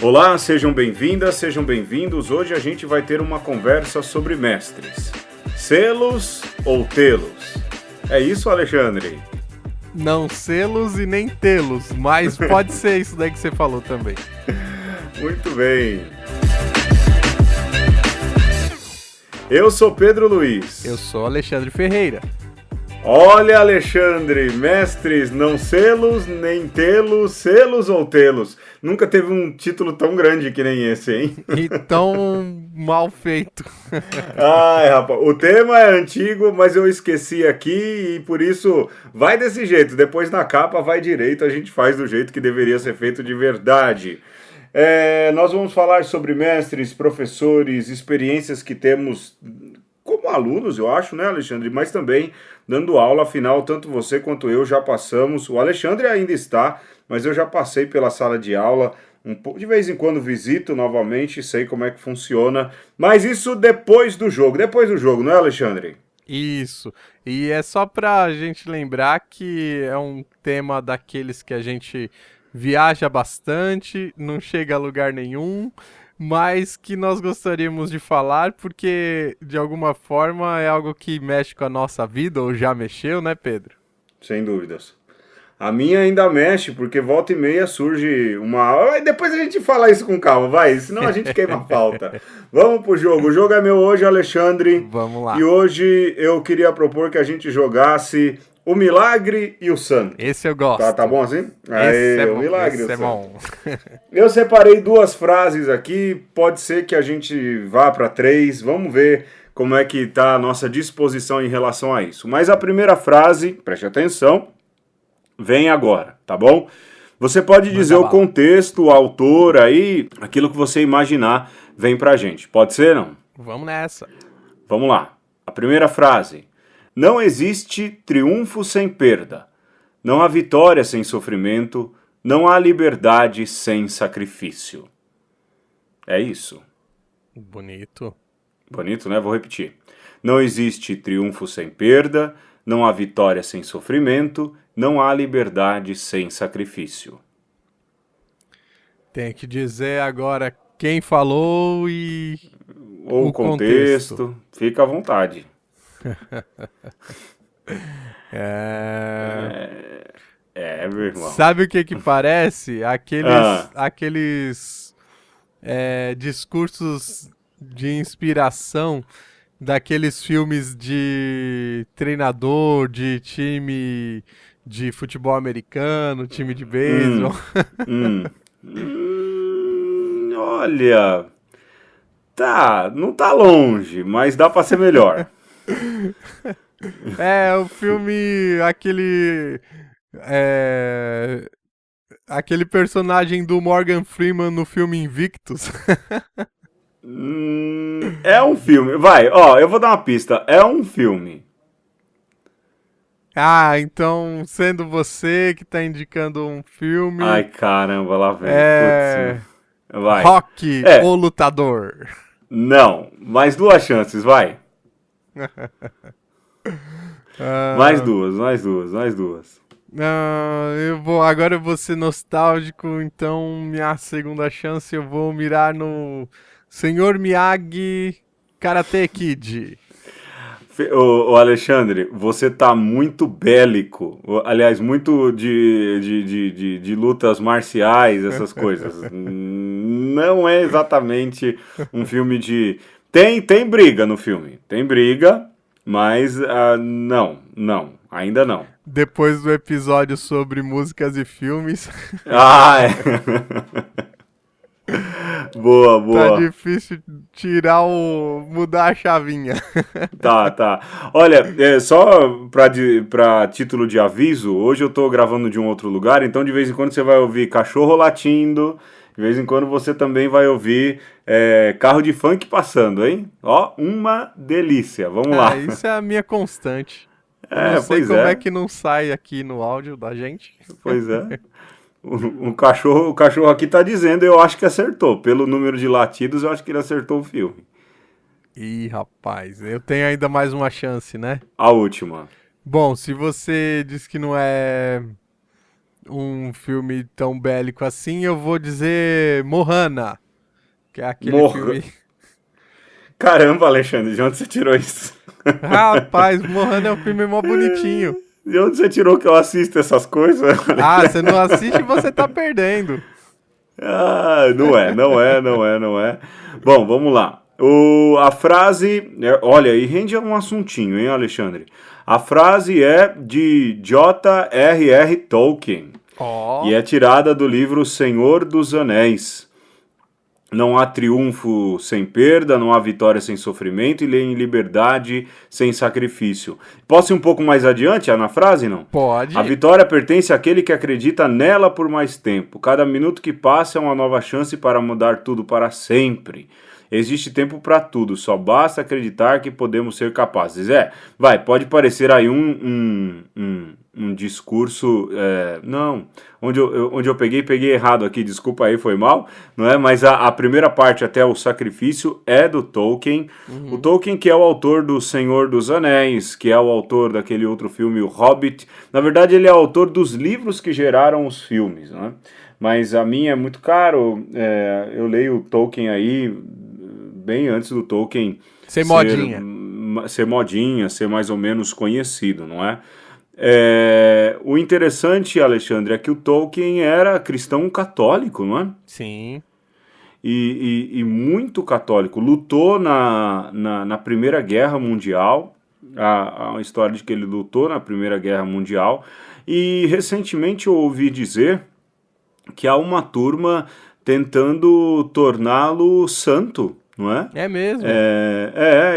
Olá, sejam bem-vindas, sejam bem-vindos. Hoje a gente vai ter uma conversa sobre mestres. Sê-los ou tê-los? É isso, Alexandre? Não sê-los e nem tê-los, mas pode ser isso daí que você falou também. Muito bem. Eu sou Pedro Luiz. Eu sou Alexandre Ferreira. Olha, Alexandre, mestres, não sê-los, nem tê-los, sê-los ou tê-los. Nunca teve um título tão grande que nem esse, hein? E tão mal feito. Ai, rapaz, o tema é antigo, mas eu esqueci aqui e por isso vai desse jeito. Depois na capa vai direito, a gente faz do jeito que deveria ser feito de verdade. Nós vamos falar sobre mestres, professores, experiências que temos como alunos, eu acho, né, Alexandre? Mas também dando aula, afinal, tanto você quanto eu já passamos. O Alexandre ainda está, mas eu já passei pela sala de aula. De vez em quando visito novamente, sei como é que funciona. Mas isso depois do jogo, não é, Alexandre? Isso. E é só pra gente lembrar que é um tema daqueles que a gente viaja bastante, não chega a lugar nenhum, mas que nós gostaríamos de falar porque, de alguma forma, é algo que mexe com a nossa vida, ou já mexeu, né, Pedro? Sem dúvidas. A minha ainda mexe, porque volta e meia surge uma... Depois a gente fala isso com calma, vai, senão a gente queima a pauta. Vamos pro jogo. O jogo é meu hoje, Alexandre. Vamos lá. E hoje eu queria propor que a gente jogasse o Milagre e o Santo. Esse eu gosto. Tá bom assim? Esse é o bom. Milagre Esse e o é Santo. bom. Eu separei duas frases aqui, pode ser que a gente vá para três, vamos ver como é que tá a nossa disposição em relação a isso. Mas a primeira frase, preste atenção, vem agora, tá bom? Você pode dizer o contexto, o autor aí, aquilo que você imaginar vem pra gente. Pode ser, não? Vamos nessa. Vamos lá. A primeira frase. Não existe triunfo sem perda. Não há vitória sem sofrimento. Não há liberdade sem sacrifício. É isso. Bonito. Bonito, né? Vou repetir. Não existe triunfo sem perda. Não há vitória sem sofrimento. Não há liberdade sem sacrifício. Tem que dizer agora quem falou e Ou o contexto. Fica à vontade. Meu irmão. Sabe o que parece? Aqueles discursos de inspiração daqueles filmes de treinador, de time de futebol americano, time de beisebol. Olha, não tá longe, mas dá pra ser melhor. O filme, aquele personagem do Morgan Freeman no filme Invictus. É um filme, eu vou dar uma pista, é um filme. Ah, então, sendo você que tá indicando um filme... Ai, caramba, lá vem. Putz, vai. Rock, o Lutador. Não, mais duas chances, vai. Mais duas. Agora eu vou ser nostálgico, então minha segunda chance eu vou mirar no Senhor Miyagi Karate Kid. Ô Alexandre, você tá muito bélico, aliás, muito de lutas marciais, essas coisas. Não é exatamente um filme de... Tem briga no filme, tem briga, mas não, ainda não. Depois do episódio sobre músicas e filmes... Boa. Tá difícil mudar a chavinha. Tá. Olha, só pra título de aviso, hoje eu tô gravando de um outro lugar, então de vez em quando você vai ouvir cachorro latindo, de vez em quando você também vai ouvir carro de funk passando, hein? Ó, uma delícia, vamos lá. Isso é a minha constante. Não sei como é que não sai aqui no áudio da gente. Pois é. O cachorro aqui tá dizendo, eu acho que acertou. Pelo número de latidos, eu acho que ele acertou o filme. Ih, rapaz, eu tenho ainda mais uma chance, né? A última. Bom, se você diz que não é um filme tão bélico assim, eu vou dizer Moana, que é aquele Morra. filme. Caramba, Alexandre, de onde você tirou isso? Rapaz, Moana é um filme mó bonitinho. De onde você tirou que eu assisto essas coisas? Ah, você não assiste, você tá perdendo. Ah, não é. Bom, vamos lá. A frase, olha, e rende um assuntinho, hein, Alexandre? A frase é de J.R.R. Tolkien e Ó, é tirada do livro Senhor dos Anéis. Não há triunfo sem perda, não há vitória sem sofrimento e nem liberdade sem sacrifício. Posso ir um pouco mais adiante na frase, não? A pode. vitória pertence àquele que acredita nela por mais tempo. Cada minuto que passa é uma nova chance para mudar tudo para sempre. Existe tempo para tudo, só basta acreditar que podemos ser capazes. Pode parecer aí um discurso. Não, onde eu peguei errado aqui, desculpa aí, foi mal, não é? Mas a primeira parte, até o sacrifício, é do Tolkien. O Uhum. Tolkien, que é o autor do Senhor dos Anéis, que é o autor daquele outro filme, O Hobbit. Na verdade, ele é o autor dos livros que geraram os filmes, né? Mas a minha é muito caro. Eu leio o Tolkien aí bem antes do Tolkien Sem modinha. ser modinha, ser mais ou menos conhecido, não é? O interessante, Alexandre, é que o Tolkien era cristão católico, não é? Sim. E muito católico. Lutou na Primeira Guerra Mundial. Há uma história de que ele lutou na Primeira Guerra Mundial. E recentemente eu ouvi dizer que há uma turma tentando torná-lo santo, não é? É mesmo.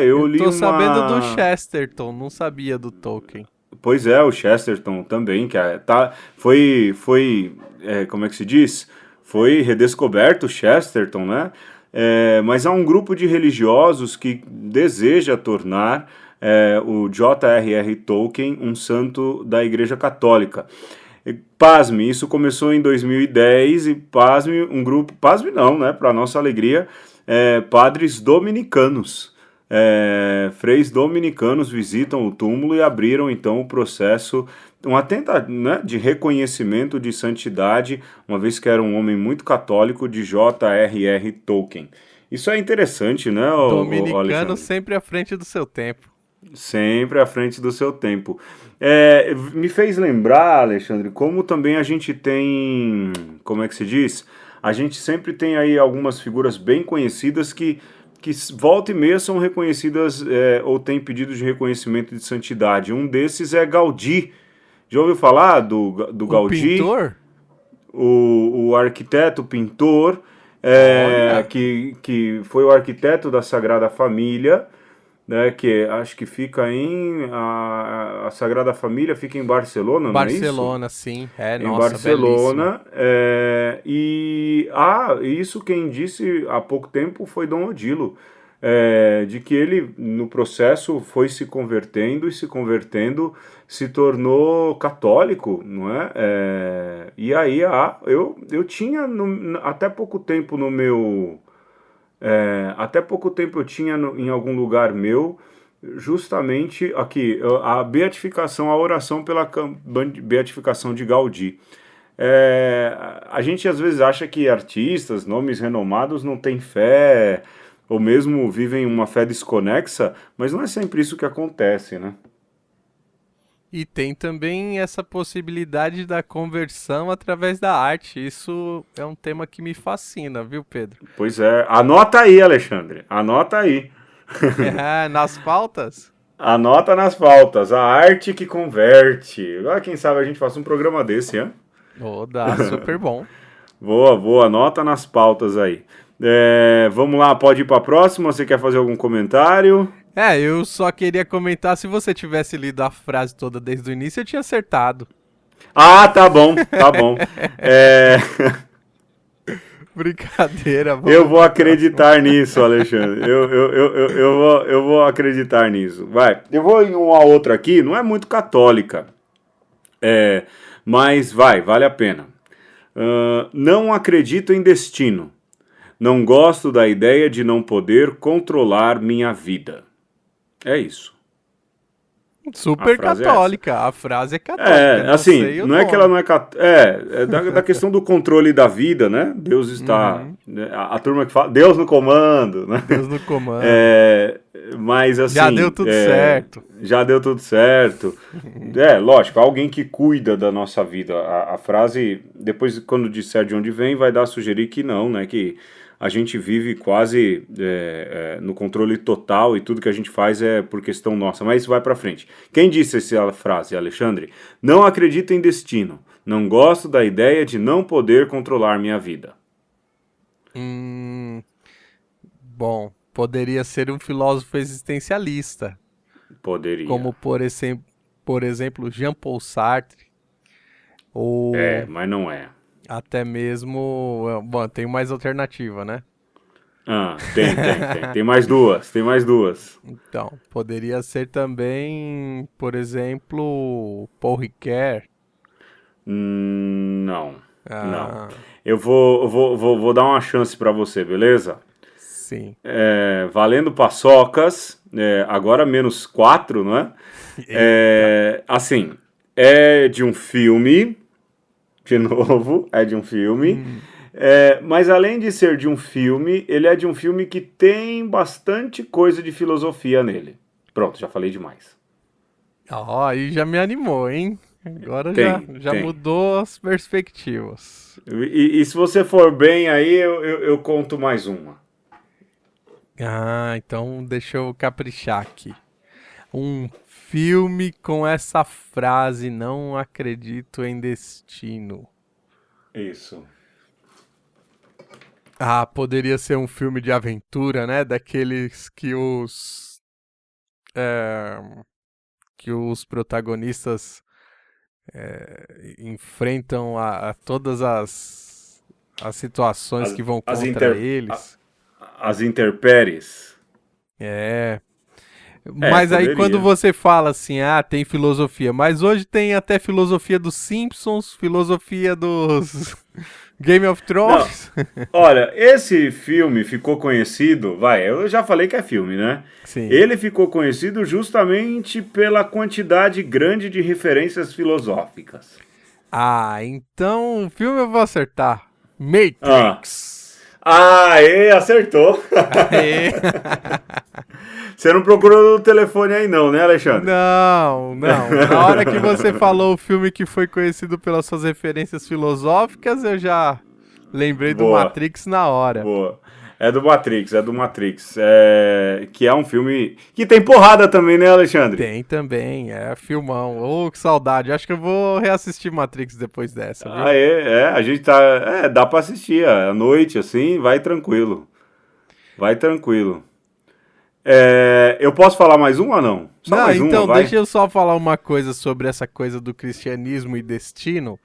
Eu Eu li tô sabendo do uma. Chesterton, não sabia do Tolkien. Pois é, o Chesterton também, que como é que se diz? Foi redescoberto o Chesterton, né? Mas há um grupo de religiosos que deseja tornar o J.R.R. Tolkien um santo da Igreja Católica. Pasme, isso começou em 2010 e pasme, pasme não, né? Para nossa alegria, padres dominicanos. Freis dominicanos visitam o túmulo e abriram então o processo, uma tentativa, né, de reconhecimento de santidade, uma vez que era um homem muito católico, de J.R.R. Tolkien. Isso é interessante, né, ô Dominicano Alexandre? sempre à frente do seu tempo. Sempre à frente do seu tempo. Me fez lembrar, Alexandre, como também a gente tem, como é que se diz? A gente sempre tem aí algumas figuras bem conhecidas que volta e meia são reconhecidas ou têm pedidos de reconhecimento de santidade. Um desses é Gaudí. Já ouviu falar do O Gaudí? pintor? O arquiteto, pintor, Olha, que foi o arquiteto da Sagrada Família, né, que acho que fica a Sagrada Família fica em Barcelona, não é isso? Barcelona, sim. Em Nossa, belíssimo. Barcelona, isso quem disse há pouco tempo foi Dom Odilo, de que ele no processo foi se convertendo e se convertendo se tornou católico, não é? E aí eu tinha até pouco tempo no meu até pouco tempo eu tinha em algum lugar meu, justamente aqui, a beatificação, a oração pela beatificação de Gaudí. A gente às vezes acha que artistas, nomes renomados não têm fé, ou mesmo vivem uma fé desconexa, mas não é sempre isso que acontece, né? E tem também essa possibilidade da conversão através da arte. Isso é um tema que me fascina, viu, Pedro? Pois é, anota aí, Alexandre, anota aí. É, nas pautas? Anota nas pautas, a arte que converte. Quem sabe a gente faça um programa desse, hein? Oh, dá super bom. Boa, anota nas pautas aí. Vamos lá, pode ir para a próxima? Você quer fazer algum comentário? É, eu só queria comentar, se você tivesse lido a frase toda desde o início, eu tinha acertado. Ah, tá bom, tá bom. É, Brincadeira, eu vamos vou pro próximo. acreditar nisso, Alexandre. Eu vou acreditar nisso. Vai, eu vou em uma outra aqui, não é muito católica, mas vale a pena. Não acredito em destino. Não gosto da ideia de não poder controlar minha vida. É isso. A Super frase é essa. católica. A frase é católica. Não Assim, sei o não é que ela nome. não é da questão do controle da vida, né? Deus está, Uhum. né, a turma que fala, Deus no comando, né? Deus no comando. É, mas Já deu assim, tudo certo. já deu tudo certo. Lógico, alguém que cuida da nossa vida. A frase, depois, quando disser de onde vem, vai dar a sugerir que não, né? Que a gente vive quase no controle total e tudo que a gente faz é por questão nossa. Mas isso vai pra frente. Quem disse essa frase, Alexandre? Não acredito em destino. Não gosto da ideia de não poder controlar minha vida. Hum, bom, poderia ser um filósofo existencialista, Poderia. como por exemplo Jean-Paul Sartre, ou Mas não é. até mesmo, bom, tem mais alternativa, né? Tem. Tem mais duas, tem mais duas. Então, poderia ser também, por exemplo, Paul Ricoeur. Não, não. Ah, Eu vou dar uma chance pra você, beleza? sim. Valendo paçocas, agora menos 4, não é? Eita. Assim, é de um filme, de novo, é de um filme. Hum. Mas além de ser de um filme, ele é de um filme que tem bastante coisa de filosofia nele. Pronto, já falei demais. Ó, aí já me animou, hein? Agora já Tem. mudou as perspectivas. E se você for bem aí, eu conto mais uma. Ah, então deixa eu caprichar aqui. Um filme com essa frase, não acredito em destino. Isso. Ah, poderia ser um filme de aventura, né? Daqueles é, que os protagonistas enfrentam a todas as situações As, que vão as, contra inter, a- eles. as intempéries. É. Mas aí quando Poderia. você fala assim, ah, tem filosofia, mas hoje tem até filosofia dos Simpsons, filosofia dos Game of Não, Thrones. olha, esse filme ficou conhecido, eu já falei que é filme, né? Sim. Ele ficou conhecido justamente pela quantidade grande de referências filosóficas. Ah, então o filme eu vou acertar. Ah, Matrix. acertou. Aê. Você não procurou no telefone aí não, né, Alexandre? Não, não. Na hora que você falou o filme que foi conhecido pelas suas referências filosóficas, eu já lembrei do Boa, Matrix na hora. boa. É do Matrix, é do Matrix. Que é um filme que tem porrada também, né, Alexandre? Tem também, é filmão. Ô, que saudade. Acho que eu vou reassistir Matrix depois dessa, viu? A gente tá. Dá pra assistir à noite, assim, vai tranquilo. Vai tranquilo. Eu posso falar mais uma ou não? Só Não, mais uma, então, vai? deixa eu só falar uma coisa sobre essa coisa do cristianismo e destino.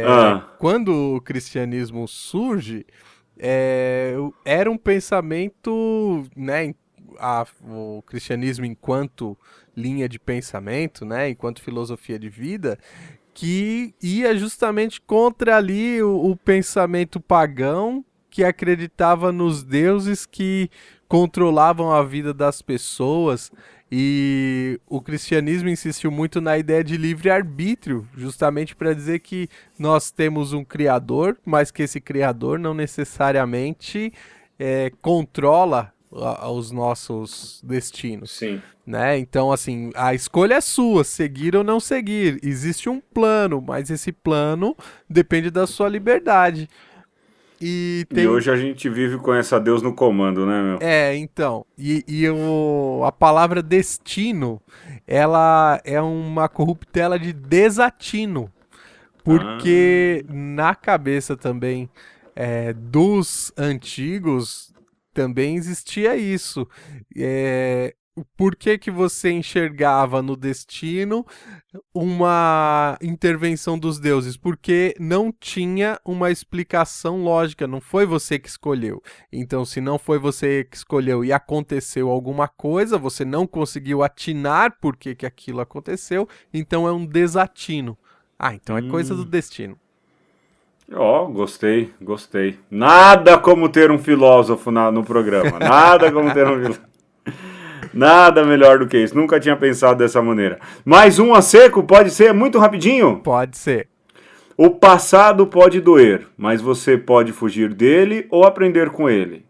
Ah, Quando o cristianismo surge, era um pensamento, né, o cristianismo enquanto linha de pensamento, né, enquanto filosofia de vida, que ia justamente contra ali o pensamento pagão que acreditava nos deuses que controlavam a vida das pessoas, e o cristianismo insistiu muito na ideia de livre-arbítrio, justamente para dizer que nós temos um criador, mas que esse criador não necessariamente controla os nossos destinos, sim. né? Então, assim, a escolha é sua, seguir ou não seguir. Existe um plano, mas esse plano depende da sua liberdade. E E tem. hoje a gente vive com essa Deus no comando, né, meu? Então. A palavra destino, ela é uma corruptela de desatino. Ah, Porque na cabeça também dos antigos também existia isso. Por que que você enxergava no destino uma intervenção dos deuses? Porque não tinha uma explicação lógica, não foi você que escolheu. Então, se não foi você que escolheu e aconteceu alguma coisa, você não conseguiu atinar por que que aquilo aconteceu, então é um desatino. Ah, então é coisa do destino. Gostei, gostei. Nada como ter um filósofo no programa. Nada como ter um filósofo. Nada melhor do que isso. Nunca tinha pensado dessa maneira. Mais um a seco, pode ser muito rapidinho? Pode ser. O passado pode doer, mas você pode fugir dele ou aprender com ele.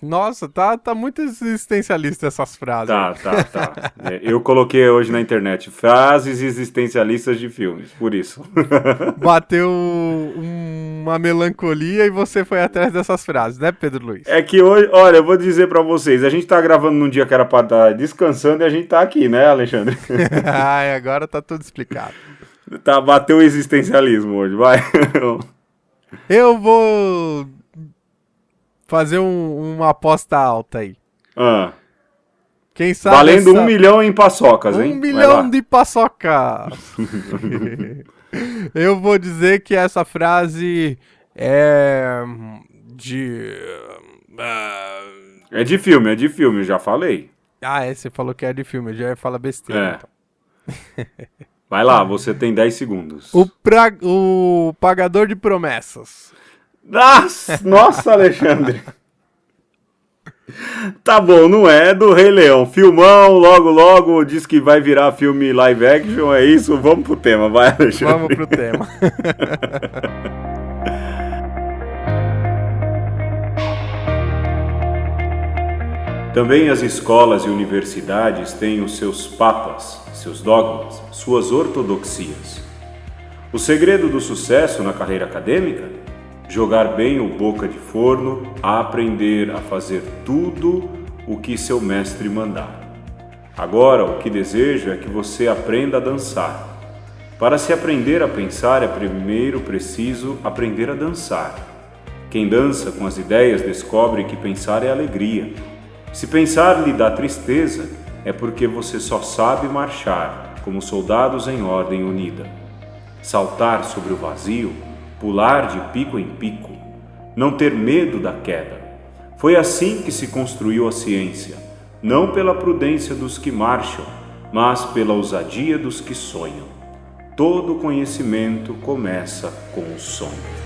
Nossa, tá muito existencialista essas frases. Tá. Eu coloquei hoje na internet frases existencialistas de filmes, por isso. Bateu uma melancolia e você foi atrás dessas frases, né, Pedro Luiz? É que hoje, olha, eu vou dizer pra vocês, a gente tá gravando num dia que era pra estar descansando e a gente tá aqui, né, Alexandre? Ai, agora tá tudo explicado. Bateu o existencialismo hoje, vai. Eu vou fazer uma aposta alta aí. Quem sabe valendo 1 milhão em paçocas, hein? 1 milhão de paçocas. Eu vou dizer que essa frase é de... É de filme, eu já falei. Você falou que é de filme, eu já ia falar besteira. Então. Vai lá, você tem 10 segundos. O Pagador de Promessas. Nossa, Alexandre. Tá bom, não é do Rei Leão. Filmão, logo diz que vai virar filme live action, é isso? Vamos pro tema, vai, Alexandre. Vamos pro tema. Também as escolas e universidades têm os seus papas, seus dogmas, suas ortodoxias. O segredo do sucesso na carreira acadêmica? Jogar bem o boca de forno, a aprender a fazer tudo o que seu mestre mandar. Agora, o que desejo é que você aprenda a dançar. Para se aprender a pensar, é primeiro preciso aprender a dançar. Quem dança com as ideias descobre que pensar é alegria. Se pensar lhe dá tristeza, é porque você só sabe marchar, como soldados em ordem unida. Saltar sobre o vazio, pular de pico em pico, não ter medo da queda. Foi assim que se construiu a ciência, não pela prudência dos que marcham, mas pela ousadia dos que sonham. Todo conhecimento começa com o sonho.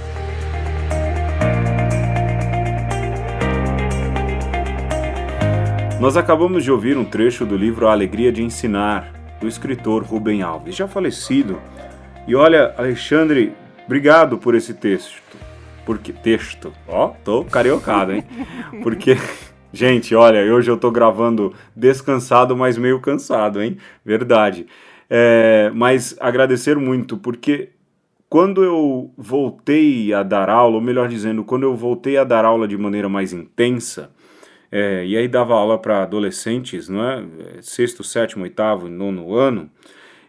Nós acabamos de ouvir um trecho do livro A Alegria de Ensinar, do escritor Rubem Alves, já falecido. E olha, Alexandre, obrigado por esse texto. Tô cariocado, hein? Porque, gente, olha, hoje eu tô gravando descansado, mas meio cansado, hein? Verdade. Mas agradecer muito, porque quando eu voltei a dar aula, ou melhor dizendo, quando eu voltei a dar aula de maneira mais intensa, e aí dava aula para adolescentes, não é? 6º, 7º, 8º e 9º ano,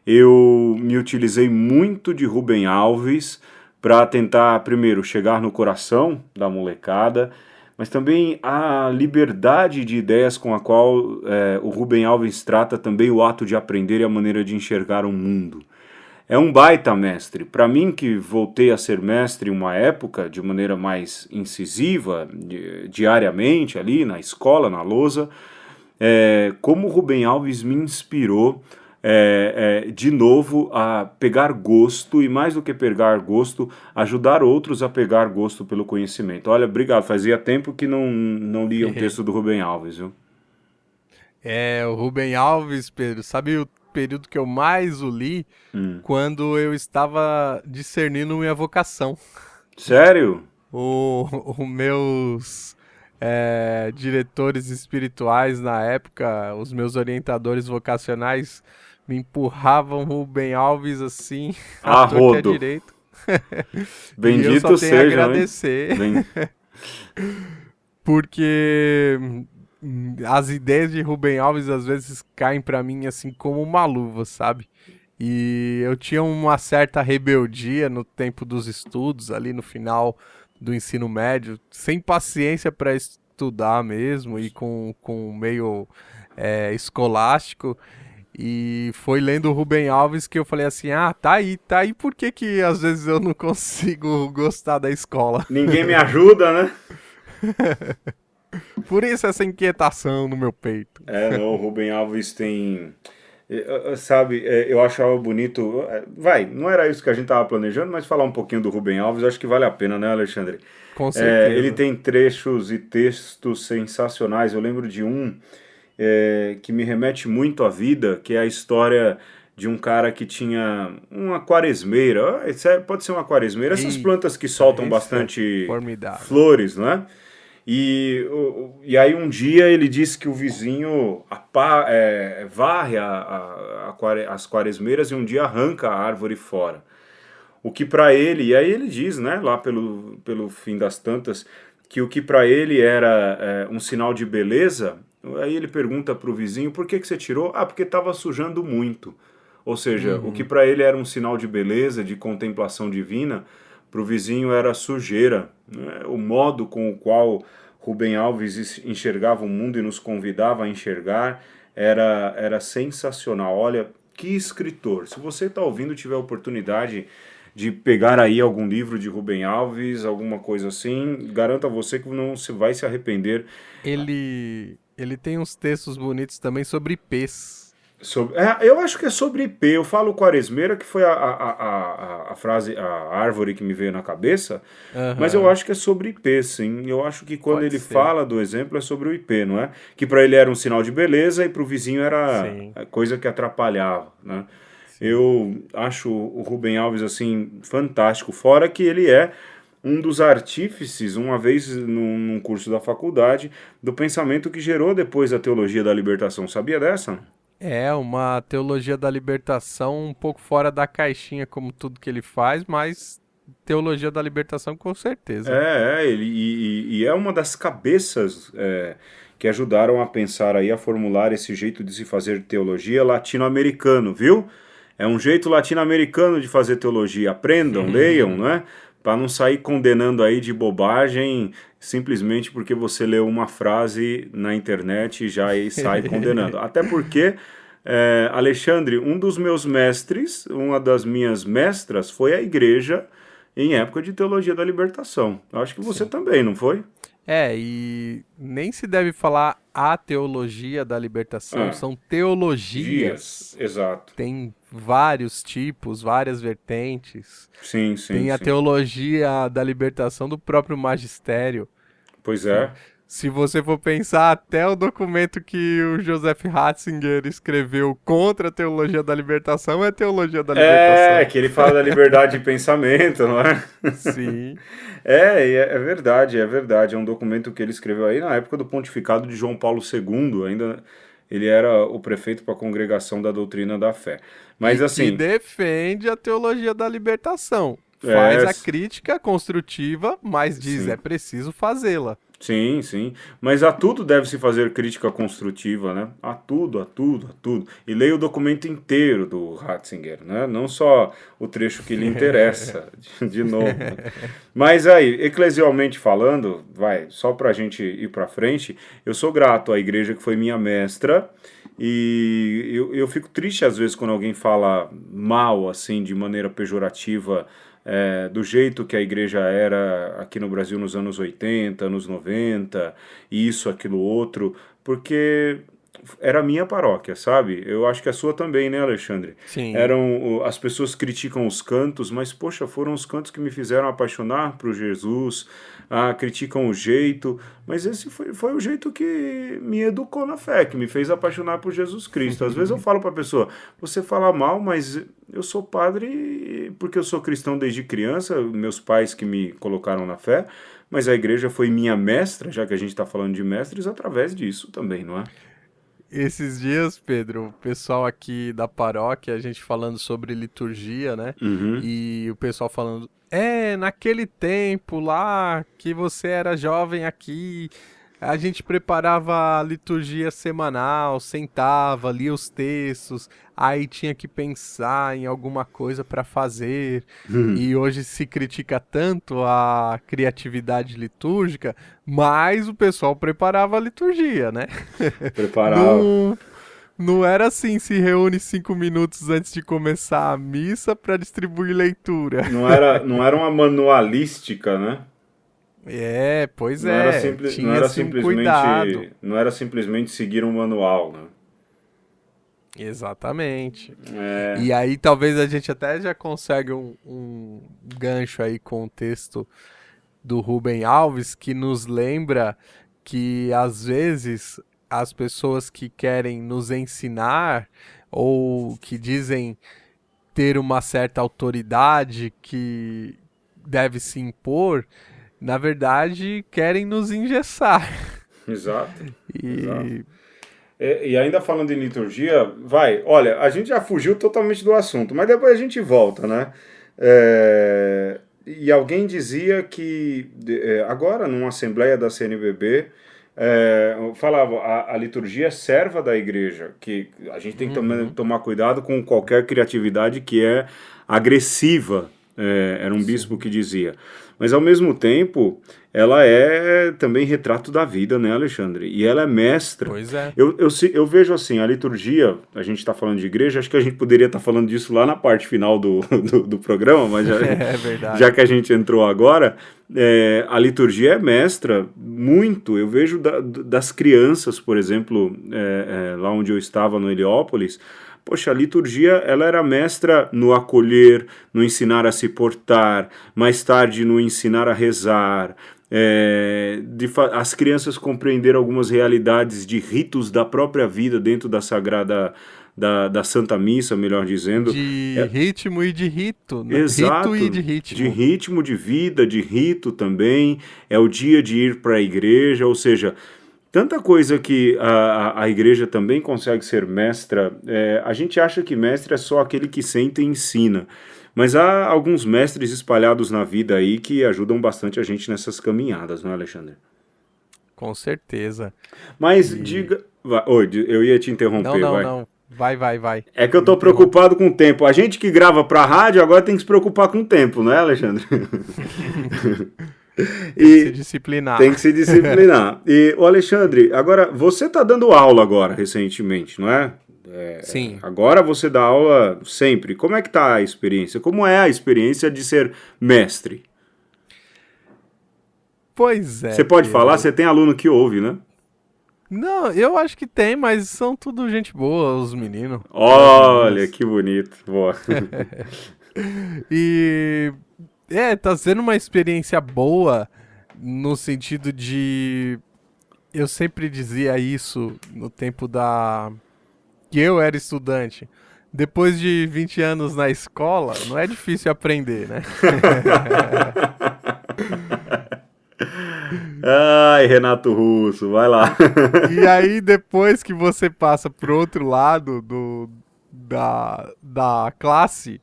eu me utilizei muito de Rubem Alves para tentar, primeiro, chegar no coração da molecada, mas também a liberdade de ideias com a qual o Rubem Alves trata também o ato de aprender e a maneira de enxergar o mundo. É um baita mestre. Para mim, que voltei a ser mestre em uma época de maneira mais incisiva, diariamente ali na escola, na lousa, como o Rubem Alves me inspirou de novo a pegar gosto, e mais do que pegar gosto, ajudar outros a pegar gosto pelo conhecimento. Olha, obrigado, fazia tempo que não lia um texto do Rubem Alves, viu? O Rubem Alves, Pedro, sabe o período que eu mais o li? Quando eu estava discernindo minha vocação. Sério? Os meus diretores espirituais na época, os meus orientadores vocacionais, me empurravam Rubem Alves assim, à torta e à direita. Bendito e eu só tenho seja, a agradecer. Porque as ideias de Rubem Alves às vezes caem pra mim assim como uma luva, sabe? E eu tinha uma certa rebeldia no tempo dos estudos, ali no final do ensino médio, sem paciência para estudar mesmo e com meio escolástico. E foi lendo o Rubem Alves que eu falei assim, tá aí, por que às vezes eu não consigo gostar da escola? Ninguém me ajuda, né? Por isso essa inquietação no meu peito. O Rubem Alves tem... Sabe, eu achava bonito. Vai, não era isso que a gente estava planejando, mas falar um pouquinho do Rubem Alves, acho que vale a pena, né, Alexandre? Com Ele certeza. tem trechos e textos sensacionais. Eu lembro de um que me remete muito à vida, que é a história de um cara que tinha uma quaresmeira. Pode ser uma quaresmeira, essas plantas que Eita, soltam esse é bastante formidável. flores, né? E aí um dia ele disse que o vizinho varre as quaresmeiras e um dia arranca a árvore fora. O que para ele, e aí ele diz, né, lá pelo fim das tantas, que o que para ele era um sinal de beleza, aí ele pergunta para o vizinho, por que você tirou? Ah, porque estava sujando muito. Ou seja, o que Uhum. para ele era um sinal de beleza, de contemplação divina, para o vizinho era sujeira. Né? O modo com o qual Rubem Alves enxergava o mundo e nos convidava a enxergar era sensacional. Olha, que escritor. Se você está ouvindo, tiver a oportunidade de pegar aí algum livro de Rubem Alves, alguma coisa assim, garanto a você que não se vai se arrepender. Ele tem uns textos bonitos também sobre ipês. Eu acho que é sobre IP. Eu falo quaresmeira, que foi a frase, a árvore que me veio na cabeça, mas eu Aham, acho que é sobre IP, sim. Eu acho que quando pode ele ser. fala do exemplo é sobre o IP, não é? Que para ele era um sinal de beleza e para o vizinho era Sim, coisa que atrapalhava, né? sim. Eu acho o Rubem Alves assim fantástico, fora que ele é um dos artífices, uma vez num curso da faculdade, do pensamento que gerou depois a teologia da libertação. Sabia dessa? É uma teologia da libertação um pouco fora da caixinha, como tudo que ele faz, mas teologia da libertação com certeza. Ele é uma das cabeças que ajudaram a pensar aí, a formular esse jeito de se fazer teologia latino-americano, viu? É um jeito latino-americano de fazer teologia. Aprendam, leiam, né? Para não sair condenando aí de bobagem simplesmente porque você leu uma frase na internet e já aí sai condenando. Até porque, Alexandre, um dos meus mestres, uma das minhas mestras foi a igreja em época de teologia da libertação. Eu acho que você Sim. também, não foi? É, e nem se deve falar a teologia da libertação, Ah, são dias, teologias. exato. Tem vários tipos, várias vertentes. Sim, sim, Tem a sim. teologia da libertação do próprio magistério. Pois é. Se você for pensar, até o documento que o Joseph Ratzinger escreveu contra a teologia da libertação é teologia da libertação. Que ele fala da liberdade de pensamento, não é? Sim. É verdade, é verdade. É um documento que ele escreveu aí na época do pontificado de João Paulo II, ainda ele era o prefeito para a congregação da doutrina da fé. E Mas que assim, defende a teologia da libertação. Faz a s- crítica construtiva, mas diz é sim. preciso fazê-la. Sim, sim. Mas a tudo deve se fazer crítica construtiva, né? A tudo, a tudo, a tudo. E leia o documento inteiro do Ratzinger, né? Não só o trecho que lhe interessa, de novo, né? Mas aí, eclesialmente falando, vai, só pra gente ir pra frente, eu sou grato à igreja que foi minha mestra e eu fico triste às vezes quando alguém fala mal, assim, de maneira pejorativa do jeito que a igreja era aqui no Brasil nos anos 80, anos 90, isso, aquilo, outro, porque era a minha paróquia, sabe? Eu acho que a sua também, né, Alexandre? Sim. As pessoas criticam os cantos, mas poxa, foram os cantos que me fizeram apaixonar por Jesus, criticam o jeito, mas esse foi o jeito que me educou na fé, que me fez apaixonar por Jesus Cristo. Às vezes eu falo para a pessoa, você fala mal, mas eu sou padre porque eu sou cristão desde criança, meus pais que me colocaram na fé, mas a igreja foi minha mestra, já que a gente está falando de mestres, através disso também, não é? Esses dias, Pedro, o pessoal aqui da paróquia, a gente falando sobre liturgia, né? Uhum. E o pessoal falando, naquele tempo lá que você era jovem aqui, a gente preparava a liturgia semanal, sentava, lia os textos, aí tinha que pensar em alguma coisa para fazer. E hoje se critica tanto a criatividade litúrgica, mas o pessoal preparava a liturgia, né? Preparar. Não, não era assim, se reúne 5 minutos antes de começar a missa para distribuir leitura. Não era uma manualística, né? É, pois Não era, é, simples, não era tinha-se um cuidado. simplesmente, não era simplesmente seguir um manual, né? Exatamente. É, E aí talvez a gente até já consegue um gancho aí com o texto do Rubem Alves que nos lembra que às vezes as pessoas que querem nos ensinar ou que dizem ter uma certa autoridade que deve se impor, na verdade querem nos engessar. exato, exato. E E ainda falando em liturgia, olha, a gente já fugiu totalmente do assunto, mas depois a gente volta, né? E alguém dizia que, agora, numa assembleia da CNBB, falava a liturgia é serva da igreja, que a gente tem que uhum, tomar cuidado com qualquer criatividade que é agressiva, era um bispo sim, que dizia. Mas, ao mesmo tempo, ela é também retrato da vida, né, Alexandre? E ela é mestra. pois é, Eu vejo assim, a liturgia, a gente está falando de igreja, acho que a gente poderia estar falando disso lá na parte final do programa, mas é já verdade. que a gente entrou agora, a liturgia é mestra muito. Eu vejo das crianças, por exemplo, lá onde eu estava, no Heliópolis, poxa, a liturgia ela era mestra no acolher, no ensinar a se portar, mais tarde no ensinar a rezar, as crianças compreenderam algumas realidades de ritos da própria vida dentro da Sagrada, da Santa Missa, melhor dizendo. De É, ritmo e de rito, né? Rito e exato, de de ritmo. ritmo de vida, de rito também, é o dia de ir para a igreja, ou seja, tanta coisa que a igreja também consegue ser mestra. A gente acha que mestre é só aquele que senta e ensina, mas há alguns mestres espalhados na vida aí que ajudam bastante a gente nessas caminhadas, não é, Alexandre? Com certeza. Mas E. diga. Oi, eu ia te Não, interromper, não, vai. não. Vai, vai, vai. É que eu Me tô interrompe. preocupado com o tempo. A gente que grava pra rádio agora tem que se preocupar com o tempo, não é, Alexandre? Tem que se E tem que disciplinar. se disciplinar. E, o Alexandre, agora você está dando aula agora, recentemente, não é? Sim. Agora você dá aula sempre. Como é que tá a experiência? Como é a experiência de ser mestre? Pois Você é, pode falar, Pedro. você tem aluno que ouve, né? Não, eu acho que tem, mas são tudo gente boa, os meninos e as Olha, meninas. que bonito. Boa. E tá sendo uma experiência boa no sentido de eu sempre dizia isso no tempo da que eu era estudante. Depois de 20 anos na escola, não é difícil aprender, né? Ai, Renato Russo, vai lá. E aí, depois que você passa pro outro lado da classe,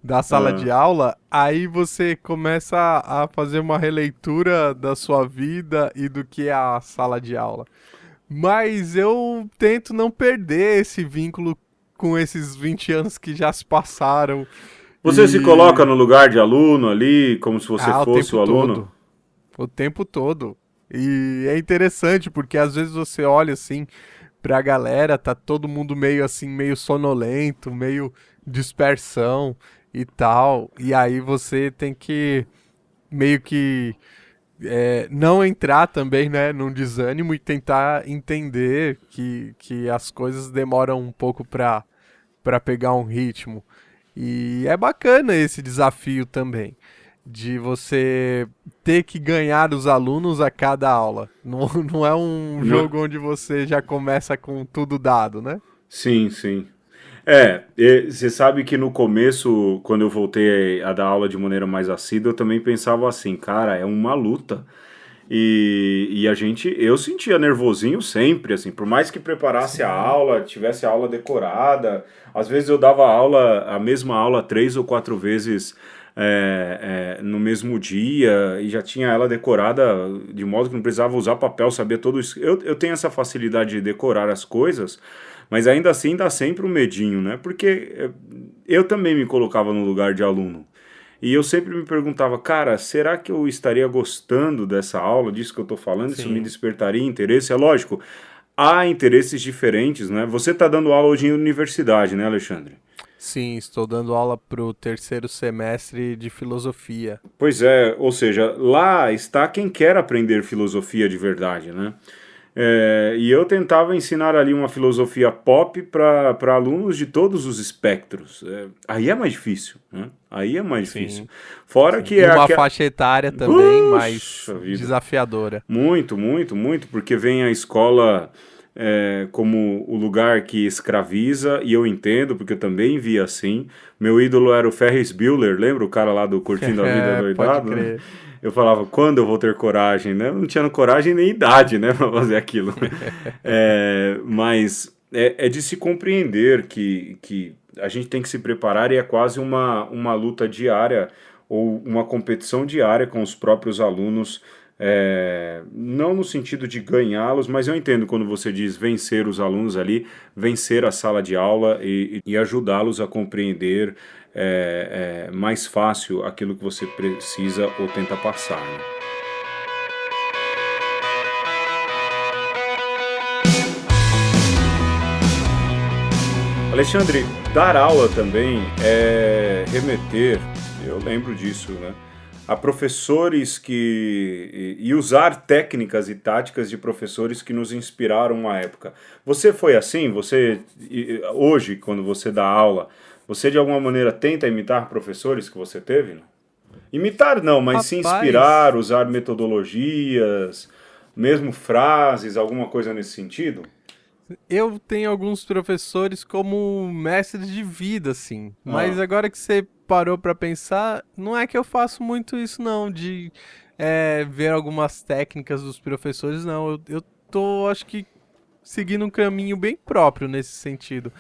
da sala Ah, de aula, aí você começa a fazer uma releitura da sua vida e do que é a sala de aula. Mas eu tento não perder esse vínculo com esses 20 anos que já se passaram. você se coloca E. no lugar de aluno ali, como se você O fosse tempo o aluno? todo. O tempo todo. E é interessante porque às vezes você olha assim pra galera, tá todo mundo meio assim, meio sonolento, meio dispersão e tal. E aí você tem que meio que não entrar também, né, num desânimo e tentar entender que as coisas demoram um pouco pra pegar um ritmo. E é bacana esse desafio também, de você ter que ganhar os alunos a cada aula. Não, não é um Não é? jogo onde você já começa com tudo dado, né? Sim, sim. Você sabe que no começo, quando eu voltei a dar aula de maneira mais assídua, eu também pensava assim, cara, é uma luta. E eu sentia nervosinho sempre, assim, por mais que preparasse a Sim. aula, tivesse a aula decorada, às vezes eu dava a mesma aula 3 ou 4 vezes no mesmo dia e já tinha ela decorada de modo que não precisava usar papel, sabia todo isso. Eu tenho essa facilidade de decorar as coisas, mas ainda assim dá sempre um medinho, né? Porque eu também me colocava no lugar de aluno. E eu sempre me perguntava, cara, será que eu estaria gostando dessa aula, disso que eu estou falando? Isso me Sim. despertaria interesse? É lógico, há interesses diferentes, né? Você está dando aula hoje em universidade, né, Alexandre? Sim, estou dando aula pro terceiro semestre de filosofia. Pois é, ou seja, lá está quem quer aprender filosofia de verdade, né? E eu tentava ensinar ali uma filosofia pop para alunos de todos os espectros. Aí é mais difícil, né? Aí é mais difícil. Sim, Fora sim. que E é uma aquela... faixa etária também mais Puxa vida. desafiadora. Muito, muito, muito, porque vem a escola como o lugar que escraviza, e eu entendo, porque eu também via assim. Meu ídolo era o Ferris Bueller, lembra o cara lá do Curtindo a Vida Pode Doidado, né? crer. Eu falava, quando eu vou ter coragem, né? Eu não tinha coragem nem idade, né, pra fazer aquilo. Mas é de se compreender que a gente tem que se preparar e é quase uma luta diária ou uma competição diária com os próprios alunos, não no sentido de ganhá-los, mas eu entendo quando você diz vencer os alunos ali, vencer a sala de aula e ajudá-los a compreender mais fácil aquilo que você precisa ou tenta passar, né? Alexandre, dar aula também é remeter, eu lembro disso, né, a professores e usar técnicas e táticas de professores que nos inspiraram uma época. Você foi assim? Hoje, quando você dá aula, você de alguma maneira tenta imitar professores que você teve? Não? Imitar não, mas se inspirar, Rapaz, usar metodologias, mesmo frases, alguma coisa nesse sentido? eu tenho alguns professores como mestres de vida, assim. Mas Ah, agora que você parou pra pensar, não é que eu faço muito isso, não, de ver algumas técnicas dos professores, não. Eu tô, acho que, seguindo um caminho bem próprio nesse sentido.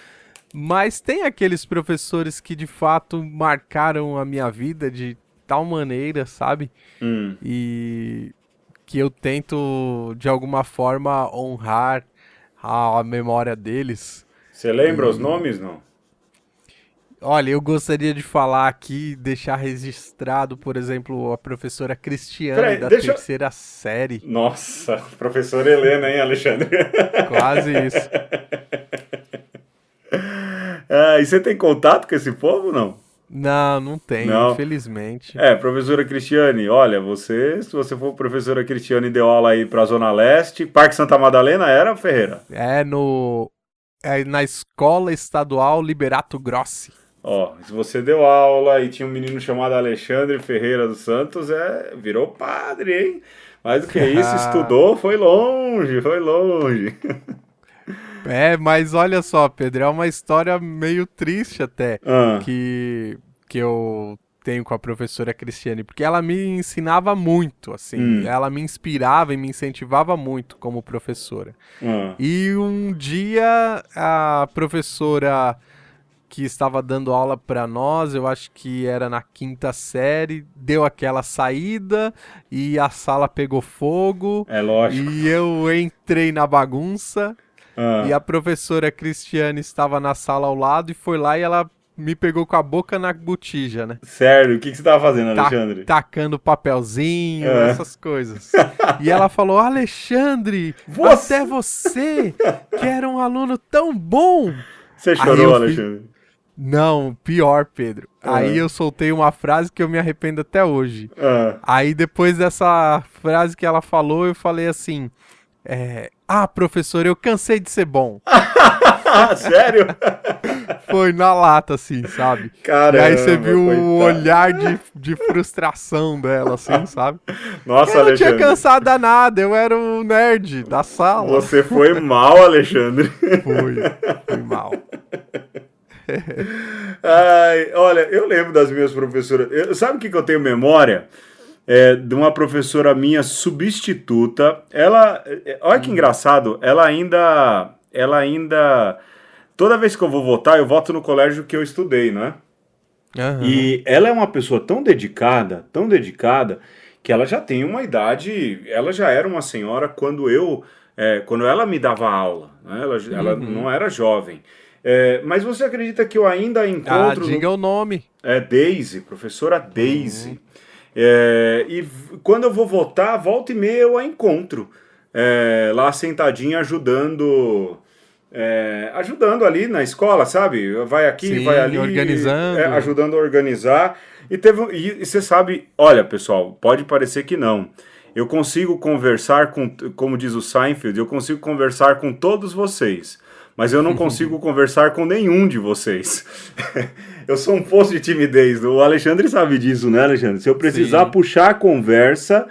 Mas tem aqueles professores que de fato marcaram a minha vida de tal maneira, sabe? hum. E que eu tento de alguma forma honrar a memória deles. Você lembra os E nomes, não? olha, eu gostaria de falar aqui, deixar registrado, por exemplo, a professora Cristiane Peraí, da deixa eu... terceira série. Nossa, professora Helena, hein, Alexandre? Quase isso. E você tem contato com esse povo, não? Não, não tenho, Não. infelizmente. Professora Cristiane, olha, se você for professora Cristiane e deu aula aí pra Zona Leste, Parque Santa Madalena era, Ferreira? É no na Escola Estadual Liberato Grossi. Ó, se você deu aula e tinha um menino chamado Alexandre Ferreira dos Santos, virou padre, hein? Mais do que isso, estudou, foi longe, foi longe. Mas olha só, Pedro, é uma história meio triste até Ah, que eu tenho com a professora Cristiane, porque ela me ensinava muito, assim, hum, ela me inspirava e me incentivava muito como professora. ah. E um dia a professora que estava dando aula para nós, eu acho que era na quinta série, deu aquela saída e a sala pegou fogo É lógico. e eu entrei na bagunça. E Ah, a professora Cristiane estava na sala ao lado e foi lá e ela me pegou com a boca na botija, né? sério, o que você estava fazendo, Alexandre? Tacando papelzinho, Ah. essas coisas. E ela falou: Alexandre, Você, até você, que era um aluno tão bom. você Aí chorou, eu fiz. Alexandre? Não, pior, Pedro. Aí Ah, eu soltei uma frase que eu me arrependo até hoje. ah. Aí depois dessa frase que ela falou, eu falei assim: professor, eu cansei de ser bom. Sério? Foi na lata, assim, sabe? E aí você Caramba, viu o coitado. olhar de frustração dela, assim, sabe? Nossa, Eu não tinha Alexandre, cansado a nada, eu era o nerd da sala. você foi mal, Alexandre. Fui mal. Ai, olha, eu lembro das minhas professoras. Sabe o que eu tenho memória? De uma professora minha substituta. Olha que engraçado, ela ainda, toda vez que eu vou votar, eu voto no colégio que eu estudei, né? Aham. E ela é uma pessoa tão dedicada, que ela já tem uma idade, ela já era uma senhora quando ela me dava aula, né? Ela Uhum. não era jovem. Mas você acredita que eu ainda a encontro Diga o nome. Daisy, professora Daisy. Hum. Quando eu vou votar, volta e meia eu a encontro. Lá sentadinha ajudando ali na escola, sabe? Vai aqui, vai Sim, ali, organizando. ajudando a organizar. E você sabe, olha, pessoal, pode parecer que não. eu consigo conversar com, como diz o Seinfeld, eu consigo conversar com todos vocês, mas eu não consigo conversar com nenhum de vocês. Eu sou um poço de timidez. O Alexandre sabe disso, né, Alexandre? Se eu precisar puxar a conversa,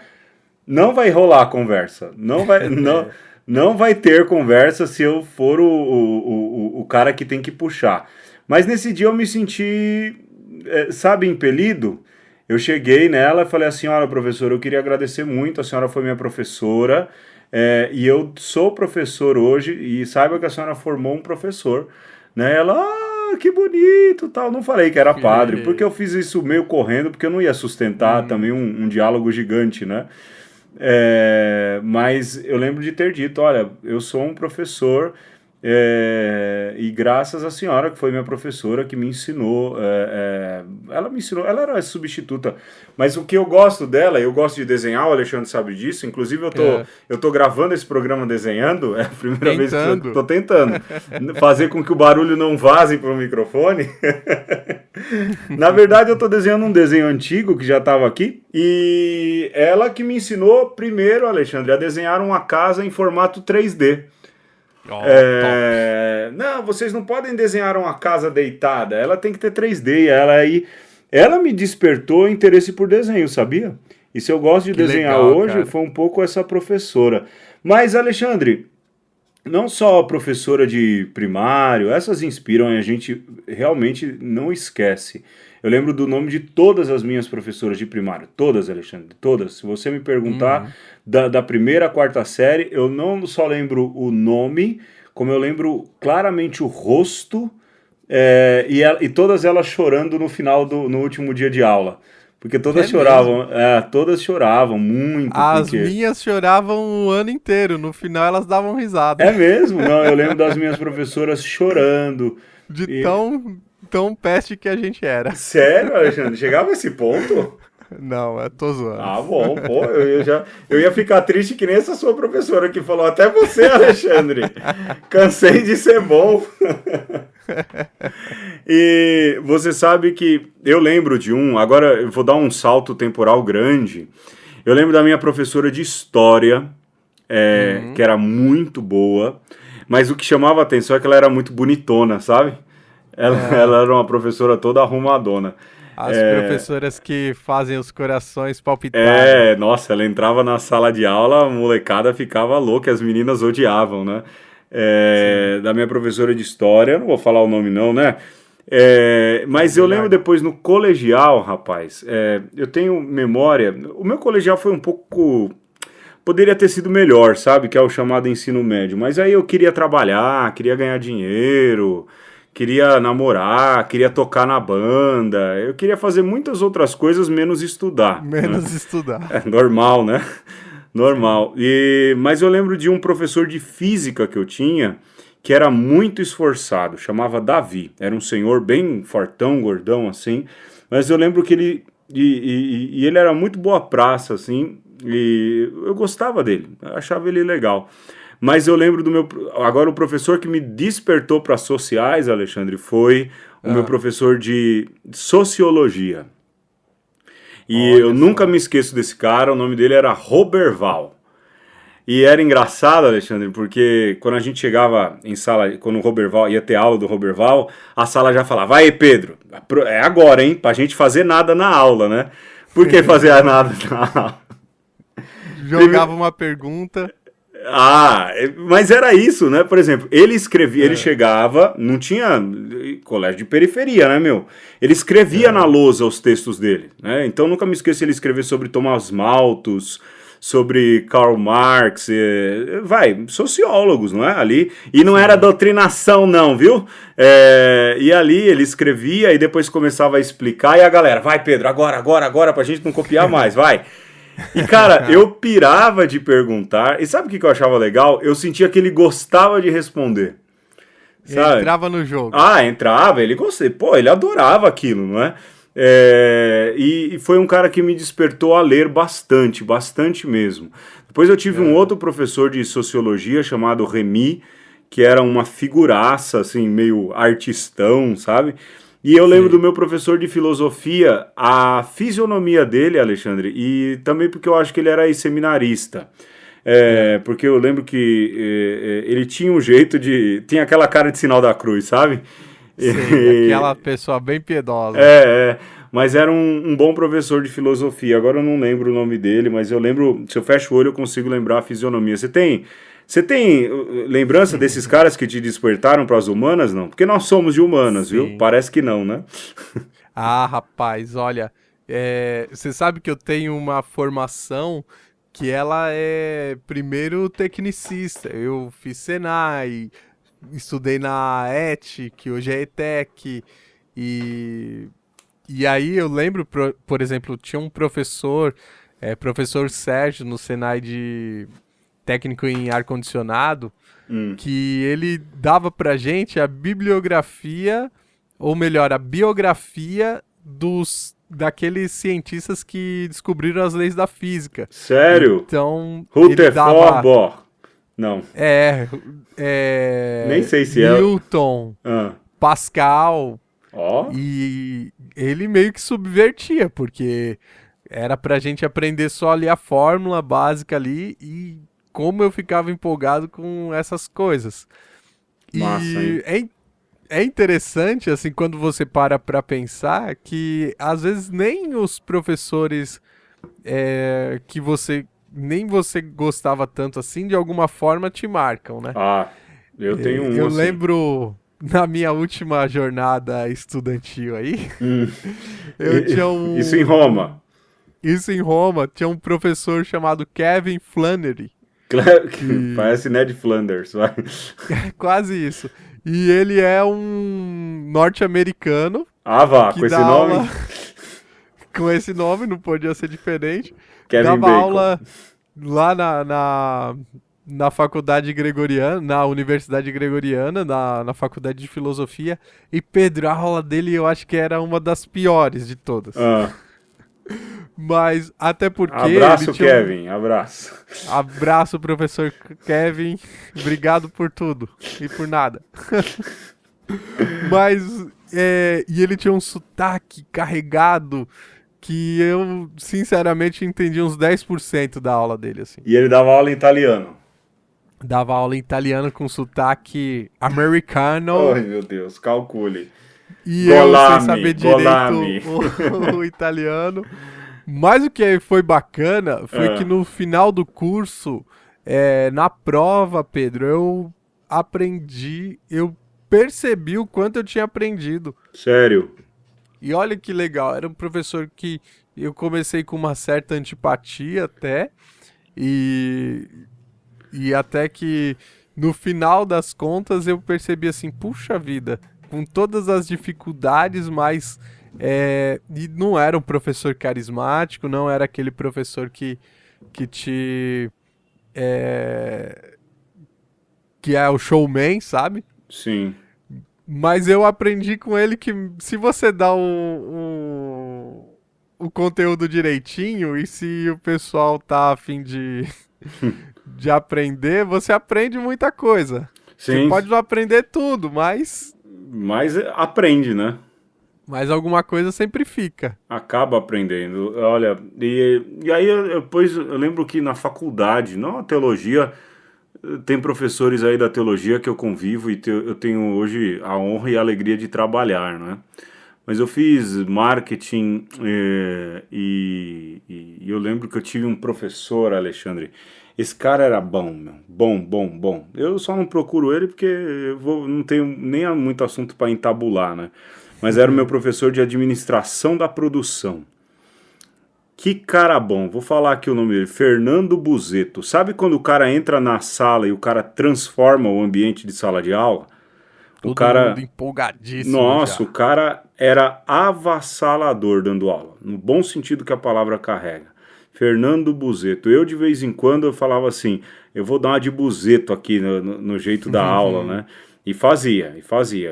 não vai rolar a conversa. Não vai ter conversa se eu for o cara que tem que puxar. Mas nesse dia eu me senti, sabe, impelido. Eu cheguei nela e falei: a senhora professora, eu queria agradecer muito, a senhora foi minha professora, e eu sou professor hoje, e saiba que a senhora formou um professor. Né? Ela, que bonito, tal. Não falei que era padre, porque eu fiz isso meio correndo, porque eu não ia sustentar também um diálogo gigante, né? Mas eu lembro de ter dito: olha, eu sou um professor, e graças à senhora que foi minha professora que me ensinou, ela me ensinou, ela era substituta, mas o que eu gosto dela, eu gosto de desenhar, o Alexandre sabe disso, inclusive eu tô gravando esse programa desenhando, é a primeira vez que eu tô tentando fazer com que o barulho não vaze para o microfone. Na verdade eu tô desenhando um desenho antigo que já estava aqui, e ela que me ensinou primeiro, Alexandre, a desenhar uma casa em formato 3D. Não, vocês não podem desenhar uma casa deitada, ela tem que ter 3D. Ela me despertou interesse por desenho, sabia? E se eu gosto de desenhar legal, hoje, cara, foi um pouco essa professora. Mas, Alexandre, não só professora de primário, essas inspiram e a gente realmente não esquece. Eu lembro do nome de todas as minhas professoras de primário. Todas, Alexandre, todas. Se você me perguntar da primeira à quarta série, eu não só lembro o nome, como eu lembro claramente o rosto, e todas elas chorando no final no último dia de aula. Porque todas choravam muito. As minhas choravam o ano inteiro, no final elas davam risada. É mesmo? Não, eu lembro das minhas professoras chorando. Tão peste que a gente era. Sério, Alexandre? Chegava a esse ponto? Não, eu tô zoando. Ah, bom, pô, eu ia ficar triste que nem essa sua professora que falou: até você, Alexandre, cansei de ser bom. E você sabe que eu lembro de agora eu vou dar um salto temporal grande. Eu lembro da minha professora de história, que era muito boa, mas o que chamava a atenção é que ela era muito bonitona, sabe? Ela era uma professora toda arrumadona. As professoras que fazem os corações palpitarem. Nossa, ela entrava na sala de aula, a molecada ficava louca, as meninas odiavam, né? Da minha professora de história, não vou falar o nome não, né? Mas eu lembro depois no colegial, rapaz, eu tenho memória, o meu colegial foi um pouco... Poderia ter sido melhor, sabe? Que é o chamado ensino médio. Mas aí eu queria trabalhar, queria ganhar dinheiro... Queria namorar, queria tocar na banda, eu queria fazer muitas outras coisas, menos estudar. Estudar. É normal, né? Normal. Mas eu lembro de um professor de física que eu tinha, que era muito esforçado, chamava Davi. Era um senhor bem fortão, gordão, assim. Mas eu lembro que ele era muito boa praça, assim, e eu gostava dele, eu achava ele legal. Mas eu lembro agora o professor que me despertou para sociais, Alexandre, foi o meu professor de sociologia. E eu nunca me esqueço desse cara, o nome dele era Roberval. E era engraçado, Alexandre, porque quando a gente chegava em sala, quando o Roberval ia ter aula do Roberval, a sala já falava: vai, Pedro, é agora, hein, pra gente fazer nada na aula, né? Por que fazer nada na aula? Jogava uma pergunta... Mas era isso, né? Por exemplo, ele escrevia, ele chegava, não tinha colégio de periferia, né, meu? Ele escrevia na lousa os textos dele, né? Então nunca me esqueço ele escrever sobre Thomas Malthus, sobre Karl Marx, sociólogos, não é? Ali, e não era doutrinação não, viu? E ali ele escrevia e depois começava a explicar, e a galera: vai, Pedro, agora, pra gente não copiar mais, vai. E, cara, eu pirava de perguntar. E sabe o que eu achava legal? Eu sentia que ele gostava de responder. Sabe? Entrava no jogo. Entrava, ele gostava. Pô, ele adorava aquilo, não é? E foi um cara que me despertou a ler bastante, bastante mesmo. Depois eu tive um outro professor de sociologia chamado Remy, que era uma figuraça, assim, meio artistão, sabe? E eu lembro do Sei. meu professor de filosofia, a fisionomia dele, Alexandre, e também porque eu acho que ele era seminarista. É, Porque eu lembro que ele tinha um jeito de. Tinha aquela cara de sinal da cruz, sabe? sei, aquela pessoa bem piedosa. É, mas era um bom professor de filosofia. Agora eu não lembro o nome dele, mas eu lembro, se eu fecho o olho, eu consigo lembrar a fisionomia. Você tem lembrança desses caras que te despertaram para as humanas, não? Porque nós somos de humanas, viu? Sim. Parece que não, né? Ah, rapaz, olha, você sabe que eu tenho uma formação que ela é primeiro tecnicista. Eu fiz Senai, estudei na ET, que hoje é ETEC, e, e aí eu lembro, por exemplo, tinha um professor, professor Sérgio, no Senai de técnico em ar-condicionado, Hum, que ele dava pra gente a bibliografia, ou melhor, a biografia daqueles cientistas que descobriram as leis da física. sério? Então, ele Rutherford dava Bohr. Não, é, nem sei se é. Newton, Ah, Pascal, ó, e ele meio que subvertia, porque era pra gente aprender só ali a fórmula básica ali e como eu ficava empolgado com essas coisas. massa, hein? E é interessante, assim, quando você para pra pensar que às vezes nem os professores que você nem você gostava tanto assim, de alguma forma te marcam, né? Ah, eu tenho um Eu assim. lembro na minha última jornada estudantil aí, Hum, eu tinha Isso em Roma. isso em Roma, tinha um professor chamado Kevin Flannery, Claro que que parece Ned Flanders, vai. é quase isso. E ele é um norte-americano Ah, vá, que com dá esse aula nome? com esse nome, não podia ser diferente. Kevin Dava Bacon. aula lá na faculdade gregoriana, na Universidade Gregoriana, na faculdade de filosofia. E Pedro, a aula dele eu acho que era uma das piores de todas. Ah, Mas até porque ele abraço, tinha um. Kevin, abraço. Abraço, professor Kevin. Obrigado por tudo e por nada. Mas. E ele tinha um sotaque carregado que eu, sinceramente, entendi uns 10% da aula dele, assim. E ele dava aula em italiano. Dava aula em italiano com sotaque americano Ai, meu Deus, calcule. e eu sem Golame, saber direito golame. o italiano. Mas o que foi bacana foi que Ah, no final do curso, na prova, Pedro, eu percebi o quanto eu tinha aprendido. sério? E olha que legal, era um professor que eu comecei com uma certa antipatia até, e, e até que no final das contas eu percebi assim, puxa vida, com todas as dificuldades, mas e não era um professor carismático, não era aquele professor que te é, que é o showman, sabe? Sim. Mas eu aprendi com ele que se você dá o conteúdo direitinho e se o pessoal tá a fim de aprender, você aprende muita coisa. Você Sim, pode não aprender tudo, mas aprende, né? mas alguma coisa sempre fica. Acaba aprendendo. Olha, e aí depois eu lembro que na faculdade, não na teologia, tem professores aí da teologia que eu convivo e eu tenho hoje a honra e a alegria de trabalhar, né? Mas eu fiz marketing e eu lembro que eu tive um professor, Alexandre. Esse cara era bom, meu. Bom, bom, bom. Eu só não procuro ele porque não tenho nem muito assunto para entabular, né? Mas era o meu professor de administração da produção. Que cara bom, vou falar aqui o nome dele, Fernando Buzeto. Sabe quando o cara entra na sala e o cara transforma o ambiente de sala de aula? O Todo mundo cara, empolgadíssimo nossa, o já. cara era avassalador dando aula, no bom sentido que a palavra carrega. Fernando Buzeto. Eu de vez em quando eu falava assim, eu vou dar uma de Buzeto aqui no jeito da aula, né? E fazia,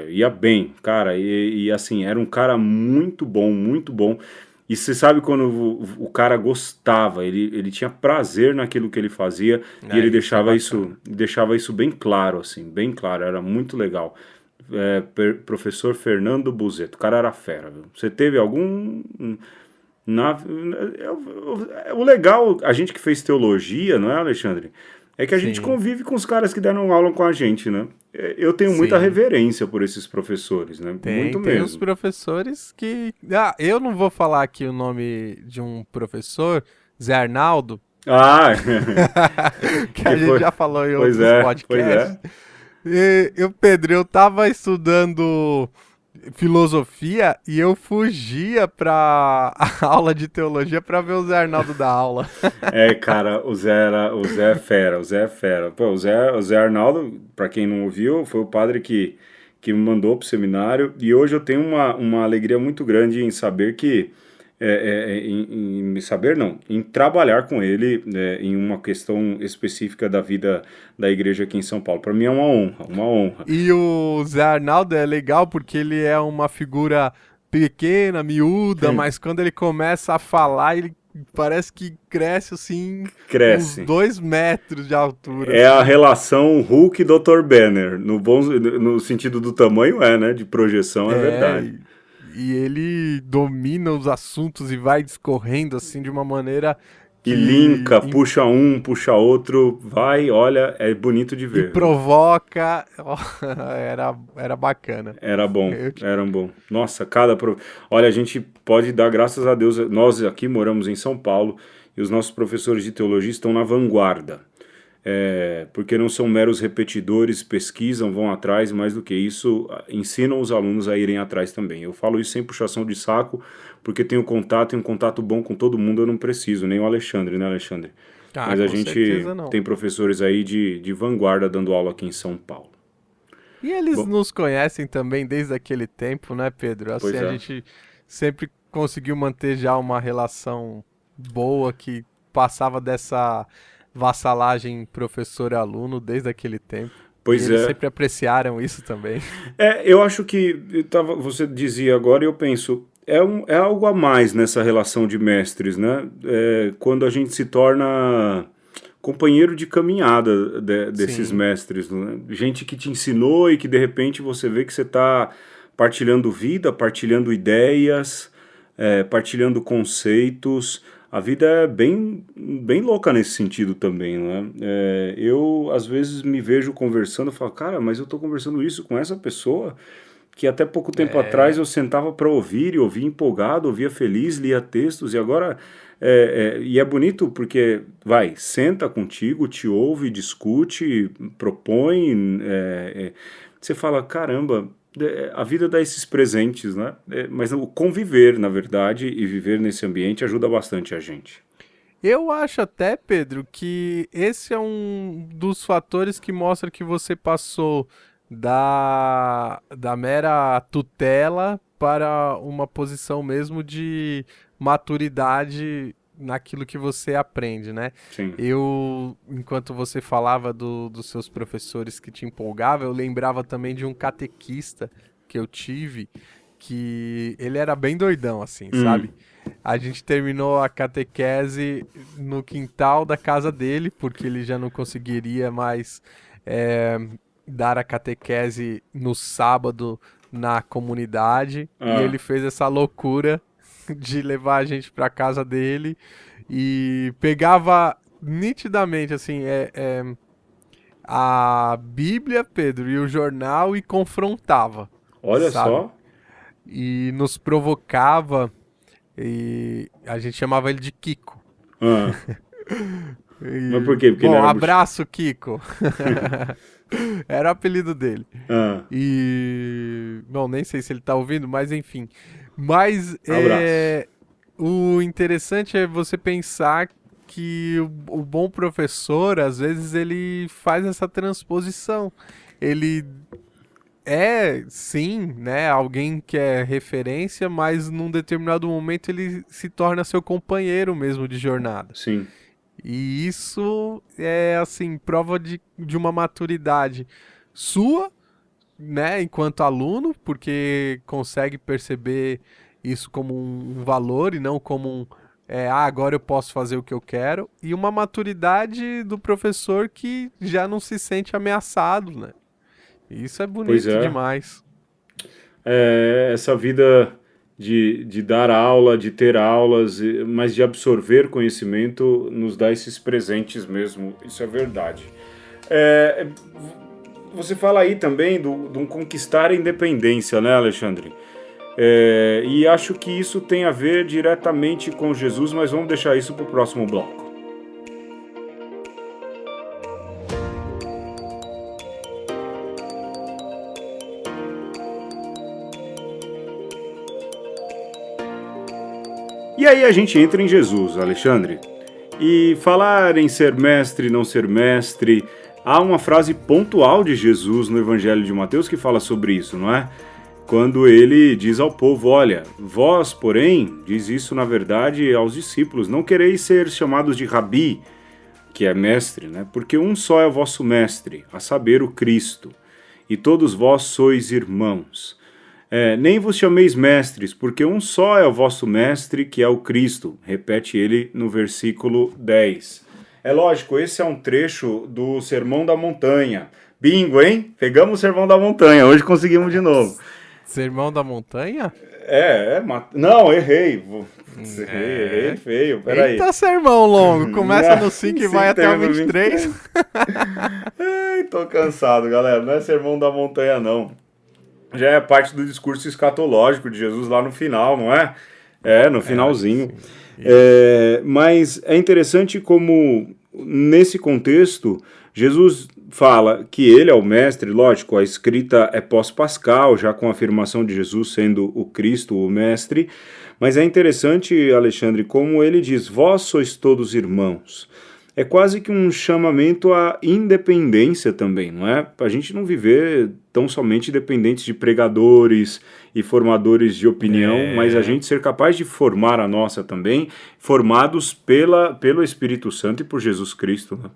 ia bem, cara, e assim, era um cara muito bom, muito bom. E você sabe quando o cara gostava, ele tinha prazer naquilo que ele fazia e ele Isso é bacana. deixava isso bem claro, assim, bem claro, era muito legal. professor Fernando Buzeto. O cara era fera, viu? Você teve algum... O legal, a gente que fez teologia, não é, Alexandre? É que a gente Sim, convive com os caras que deram aula com a gente, né? Eu tenho muita sim. reverência por esses professores, né? Muito Tem uns mesmo. professores que. Ah, eu não vou falar aqui o nome de um professor, Zé Arnaldo, Ah, que a que gente foi. já falou em Pois outros é, pois podcasts. é. Pedro, eu tava estudando filosofia e eu fugia pra aula de teologia pra ver o Zé Arnaldo dar aula. Cara, o Zé é fera, o Zé é fera. Pô, o Zé Arnaldo, para quem não ouviu, foi o padre que me mandou pro seminário, e hoje eu tenho uma alegria muito grande em saber que, em saber não, em trabalhar com ele em uma questão específica da vida da igreja aqui em São Paulo. Para mim é uma honra, uma honra. E o Zé Arnaldo é legal porque ele é uma figura pequena, miúda, mas quando ele começa a falar, ele parece que cresce assim uns Cresce. 2 metros de altura, É a assim. relação Hulk e Dr. Banner. No sentido do tamanho, né? De projeção, é É, verdade. e ele domina os assuntos e vai discorrendo assim de uma maneira E que linka, puxa um, puxa outro, vai, olha, é bonito de e ver, viu? provoca. Era bacana. Era bom, Eu, era bom. Nossa, Olha, a gente pode dar graças a Deus, nós aqui moramos em São Paulo e os nossos professores de teologia estão na vanguarda. Porque não são meros repetidores, pesquisam, vão atrás, mais do que isso, ensinam os alunos a irem atrás também. Eu falo isso sem puxação de saco, porque tenho contato e um contato bom com todo mundo, eu não preciso, nem o Alexandre, né, Alexandre? ah, Mas a com gente certeza não. tem professores aí de vanguarda dando aula aqui em São Paulo. E eles Bom, nos conhecem também desde aquele tempo, né, Pedro? Assim, pois a é. gente sempre conseguiu manter já uma relação boa que passava dessa vassalagem professor-aluno desde aquele tempo. E Pois eles é. sempre apreciaram isso também. Eu acho que você dizia agora e eu penso, é algo a mais nessa relação de mestres, né? Quando a gente se torna companheiro de caminhada desses Sim. mestres, né? Gente que te ensinou e que de repente você vê que você está partilhando vida, partilhando ideias, partilhando conceitos. A vida é bem, bem louca nesse sentido também, né? Eu, às vezes, me vejo conversando e falo, cara, mas eu estou conversando isso com essa pessoa que até pouco tempo atrás É. eu sentava para ouvir e ouvia empolgado, ouvia feliz, lia textos, e agora... e é bonito porque, senta contigo, te ouve, discute, propõe, você fala, caramba, a vida dá esses presentes, né? Mas o conviver, na verdade, e viver nesse ambiente ajuda bastante a gente. Eu acho até, Pedro, que esse é um dos fatores que mostra que você passou da mera tutela para uma posição mesmo de maturidade naquilo que você aprende, né? Sim. Eu, enquanto você falava dos seus professores que te empolgava, eu lembrava também de um catequista que eu tive, que ele era bem doidão, assim, sabe? Hum. A gente terminou a catequese no quintal da casa dele, porque ele já não conseguiria mais é, dar a catequese no sábado na comunidade. E Ah, ele fez essa loucura de levar a gente para casa dele e pegava nitidamente assim a Bíblia, Pedro, e o jornal e confrontava, olha sabe? só. E nos provocava e a gente chamava ele de Kiko. Ah, mas por E, quê? Porque ele bom, era bucho. abraço, Kiko. Era o apelido dele. Ah, E. Bom, nem sei se ele tá ouvindo, mas enfim. Mas abraço. o interessante é você pensar que o bom professor, às vezes, ele faz essa transposição. Ele é, sim, né, alguém que é referência, mas num determinado momento ele se torna seu companheiro mesmo de jornada. Sim. E isso é, assim, prova de uma maturidade sua, né, enquanto aluno, porque consegue perceber isso como um valor e não como agora eu posso fazer o que eu quero, e uma maturidade do professor que já não se sente ameaçado, né? Isso é Pois bonito é. demais. Essa vida de dar aula, de ter aulas, mas de absorver conhecimento, nos dá esses presentes mesmo, isso é verdade. É, Você fala aí também de um conquistar a independência, né, Alexandre? E acho que isso tem a ver diretamente com Jesus, mas vamos deixar isso para o próximo bloco. E aí a gente entra em Jesus, Alexandre. E falar em ser mestre, não ser mestre, há uma frase pontual de Jesus no Evangelho de Mateus que fala sobre isso, não é? Quando ele diz ao povo, olha, vós, porém, diz isso na verdade aos discípulos, não quereis ser chamados de rabi, que é mestre, né? Porque um só é o vosso mestre, a saber, o Cristo, e todos vós sois irmãos. Nem vos chameis mestres, porque um só é o vosso mestre, que é o Cristo. Repete ele no versículo 10. É lógico, esse é um trecho do Sermão da Montanha. Bingo, hein? Pegamos o Sermão da Montanha, hoje conseguimos de novo. Sermão da Montanha? Não, errei. Errei feio, peraí. Eita, sermão longo. Começa no 5 e vai até o termina no 23. Ai, tô cansado, galera. Não é Sermão da Montanha, não. Já é parte do discurso escatológico de Jesus lá no final, não é? No finalzinho. Mas é interessante como, nesse contexto, Jesus fala que ele é o mestre, lógico, a escrita é pós-pascal, já com a afirmação de Jesus sendo o Cristo, o mestre, mas é interessante, Alexandre, como ele diz, vós sois todos irmãos. É quase que um chamamento à independência também, não é? Para a gente não viver tão somente dependentes de pregadores e formadores de opinião, mas a gente ser capaz de formar a nossa também, formados pelo Espírito Santo e por Jesus Cristo, né?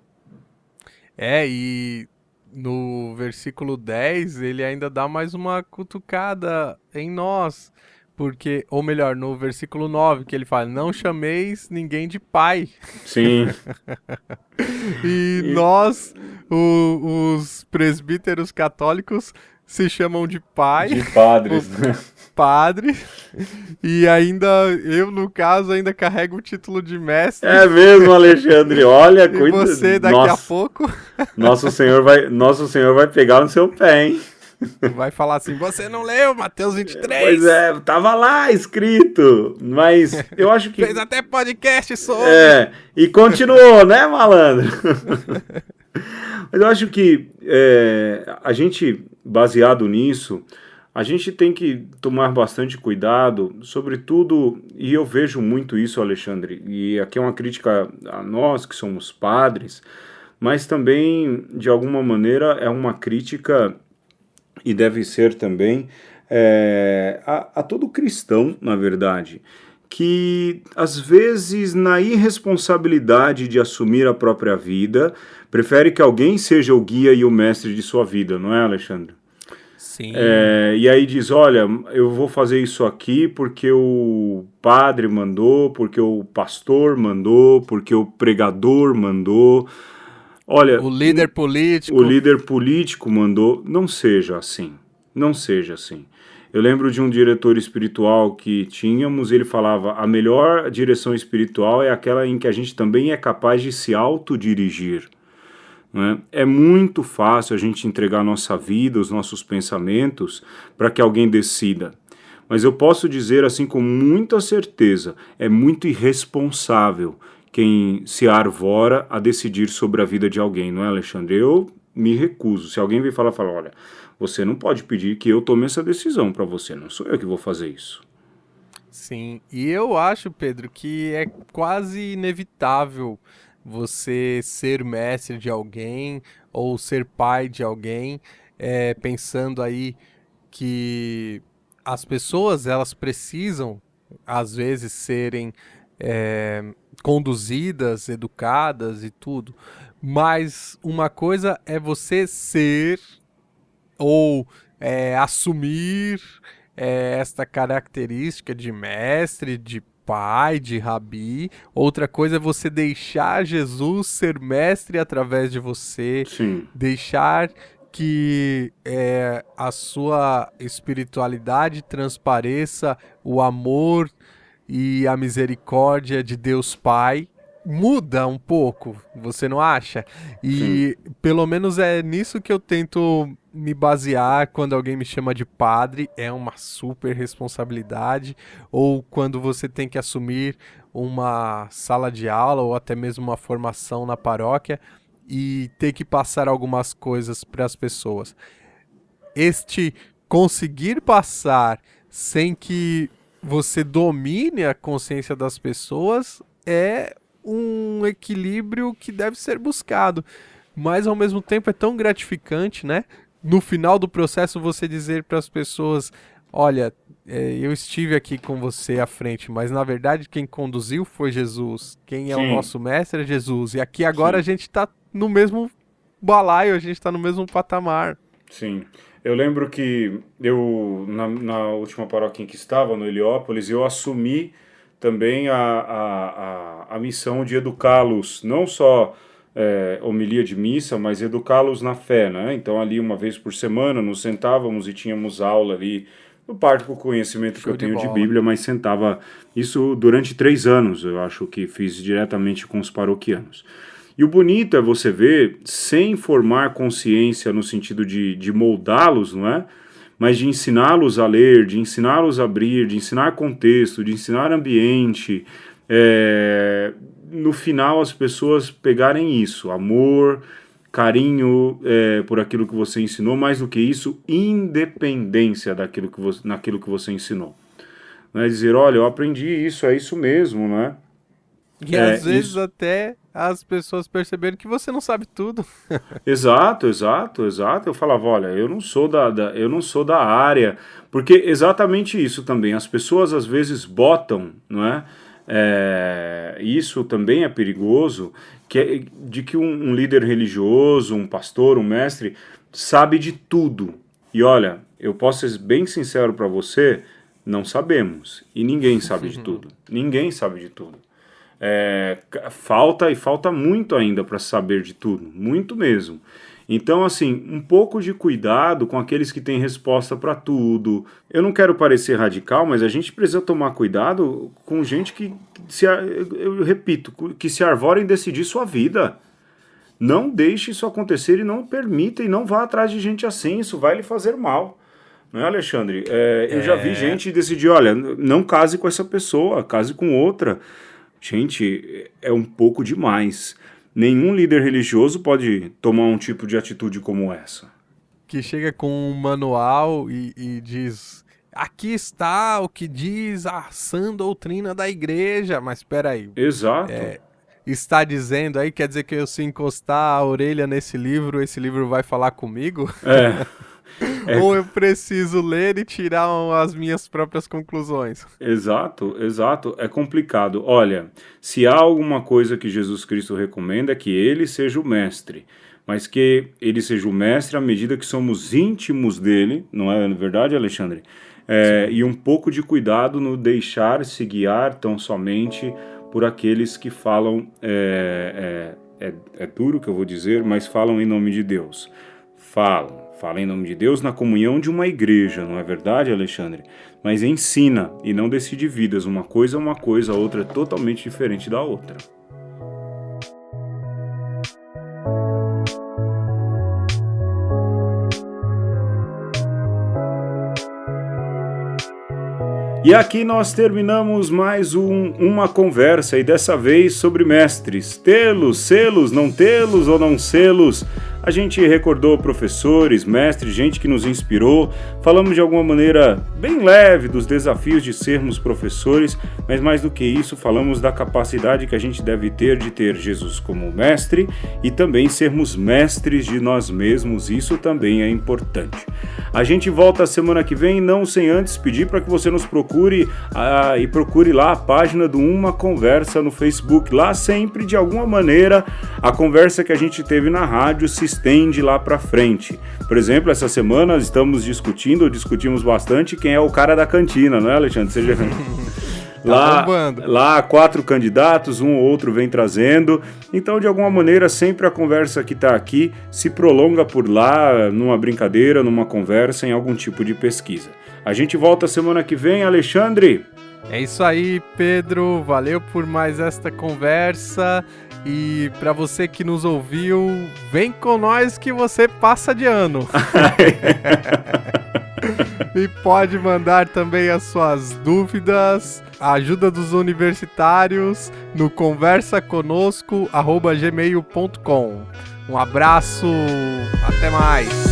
E no versículo 10 ele ainda dá mais uma cutucada em nós. Porque, ou melhor, no versículo 9, que ele fala, não chameis ninguém de pai. Sim. E nós, os presbíteros católicos, se chamam de pai. De padres, né? Padre. E ainda, eu no caso, ainda carrego o título de mestre. É mesmo, Alexandre, olha, E você daqui a pouco Nosso Senhor vai pegar no seu pé, hein? vai falar assim, você não leu Mateus 23? Pois é, tava lá escrito, mas eu acho que... Fez até podcast sobre. E continuou, né, malandro? Mas eu acho que a gente, baseado nisso, a gente tem que tomar bastante cuidado, sobretudo, e eu vejo muito isso, Alexandre, e aqui é uma crítica a nós que somos padres, mas também, de alguma maneira, é uma crítica, e deve ser também, a todo cristão, na verdade, que às vezes na irresponsabilidade de assumir a própria vida, prefere que alguém seja o guia e o mestre de sua vida, não é, Alexandre? Sim. E aí diz, olha, eu vou fazer isso aqui porque o padre mandou, porque o pastor mandou, porque o pregador mandou. Olha, o líder político. O líder político mandou. Não seja assim. Não seja assim. Eu lembro de um diretor espiritual que tínhamos, ele falava, a melhor direção espiritual é aquela em que a gente também é capaz de se autodirigir. Né? É muito fácil a gente entregar a nossa vida, os nossos pensamentos, para que alguém decida. Mas eu posso dizer assim com muita certeza, é muito irresponsável quem se arvora a decidir sobre a vida de alguém, não é, Alexandre? Eu me recuso. Se alguém vir falar, olha, você não pode pedir que eu tome essa decisão para você, não sou eu que vou fazer isso. Sim, e eu acho, Pedro, que é quase inevitável você ser mestre de alguém ou ser pai de alguém, pensando aí que as pessoas elas precisam, às vezes, serem conduzidas, educadas e tudo, mas uma coisa é você ser ou assumir esta característica de mestre, de pai, de rabi. Outra coisa é você deixar Jesus ser mestre através de você. Sim. Deixar que a sua espiritualidade transpareça o amor e a misericórdia de Deus Pai, muda um pouco, você não acha? E pelo menos é nisso que eu tento me basear quando alguém me chama de padre, é uma super responsabilidade, ou quando você tem que assumir uma sala de aula ou até mesmo uma formação na paróquia e ter que passar algumas coisas para as pessoas. Este conseguir passar sem que você domine a consciência das pessoas é um equilíbrio que deve ser buscado, mas ao mesmo tempo é tão gratificante, né? No final do processo você dizer para as pessoas, olha, eu estive aqui com você à frente, mas na verdade quem conduziu foi Jesus, quem é o nosso mestre é Jesus, e aqui agora a gente está no mesmo balaio, a gente está no mesmo patamar. Sim, eu lembro que eu, na última paróquia em que estava, no Heliópolis, eu assumi também a missão de educá-los, não só homilia de missa, mas educá-los na fé, né? Então ali uma vez por semana nos sentávamos e tínhamos aula ali, no parte com o conhecimento que eu tenho de Bíblia, mas sentava isso durante 3 anos, eu acho que fiz diretamente com os paroquianos. E o bonito é você ver, sem formar consciência no sentido de moldá-los, não é? Mas de ensiná-los a ler, de ensiná-los a abrir, de ensinar contexto, de ensinar ambiente. No final as pessoas pegarem isso, amor, carinho por aquilo que você ensinou, mais do que isso, independência naquilo que você ensinou. Não é dizer, olha, eu aprendi isso, é isso mesmo, não é? E às vezes até as pessoas perceberam que você não sabe tudo. Exato. Eu falava, olha, eu não sou da área, porque exatamente isso também, as pessoas às vezes botam, não é? Isso também é perigoso, de que um líder religioso, um pastor, um mestre, sabe de tudo. E olha, eu posso ser bem sincero para você, não sabemos, e ninguém sabe de tudo. Ninguém sabe de tudo. Falta muito ainda para saber de tudo, muito mesmo. Então, assim, um pouco de cuidado com aqueles que têm resposta para tudo. Eu não quero parecer radical, mas a gente precisa tomar cuidado com gente eu repito, que se arvora em decidir sua vida. Não deixe isso acontecer e não permita, e não vá atrás de gente assim, isso vai lhe fazer mal. Não é, Alexandre? Eu já vi gente decidir, olha, não case com essa pessoa, case com outra. Gente, é um pouco demais. Nenhum líder religioso pode tomar um tipo de atitude como essa. Que chega com um manual e diz, aqui está o que diz a sã doutrina da igreja. Mas espera aí. Exato. Está dizendo aí, quer dizer que eu se encostar a orelha nesse livro, esse livro vai falar comigo? Ou eu preciso ler e tirar as minhas próprias conclusões? Exato, é complicado. Olha, se há alguma coisa que Jesus Cristo recomenda é que ele seja o mestre, mas que ele seja o mestre à medida que somos íntimos dele, não é verdade, Alexandre? E um pouco de cuidado no deixar-se guiar tão somente por aqueles que falam, é duro o que eu vou dizer, mas falam em nome de Deus. Fala em nome de Deus na comunhão de uma igreja, não é verdade, Alexandre? Mas ensina e não decide vidas. Uma coisa é uma coisa, a outra é totalmente diferente da outra. E aqui nós terminamos mais uma conversa, e dessa vez sobre mestres. Tê-los, sê-los, não tê-los ou não sê-los. A gente recordou professores, mestres, gente que nos inspirou. Falamos de alguma maneira bem leve dos desafios de sermos professores, mas mais do que isso, falamos da capacidade que a gente deve ter de ter Jesus como mestre e também sermos mestres de nós mesmos. Isso também é importante. A gente volta a semana que vem, não sem antes pedir para que você nos procure e procure lá a página do Uma Conversa no Facebook. Lá sempre, de alguma maneira, a conversa que a gente teve na rádio se estende lá para frente. Por exemplo, essa semana discutimos bastante quem é o cara da cantina, não é, Alexandre? bombando. Lá 4 candidatos, um ou outro vem trazendo. Então, de alguma maneira, sempre a conversa que está aqui se prolonga por lá, numa brincadeira, numa conversa, em algum tipo de pesquisa. A gente volta semana que vem, Alexandre. É isso aí, Pedro. Valeu por mais esta conversa. E para você que nos ouviu, vem com nós que você passa de ano. E pode mandar também as suas dúvidas, a ajuda dos universitários no conversaconosco@gmail.com. Um abraço, até mais.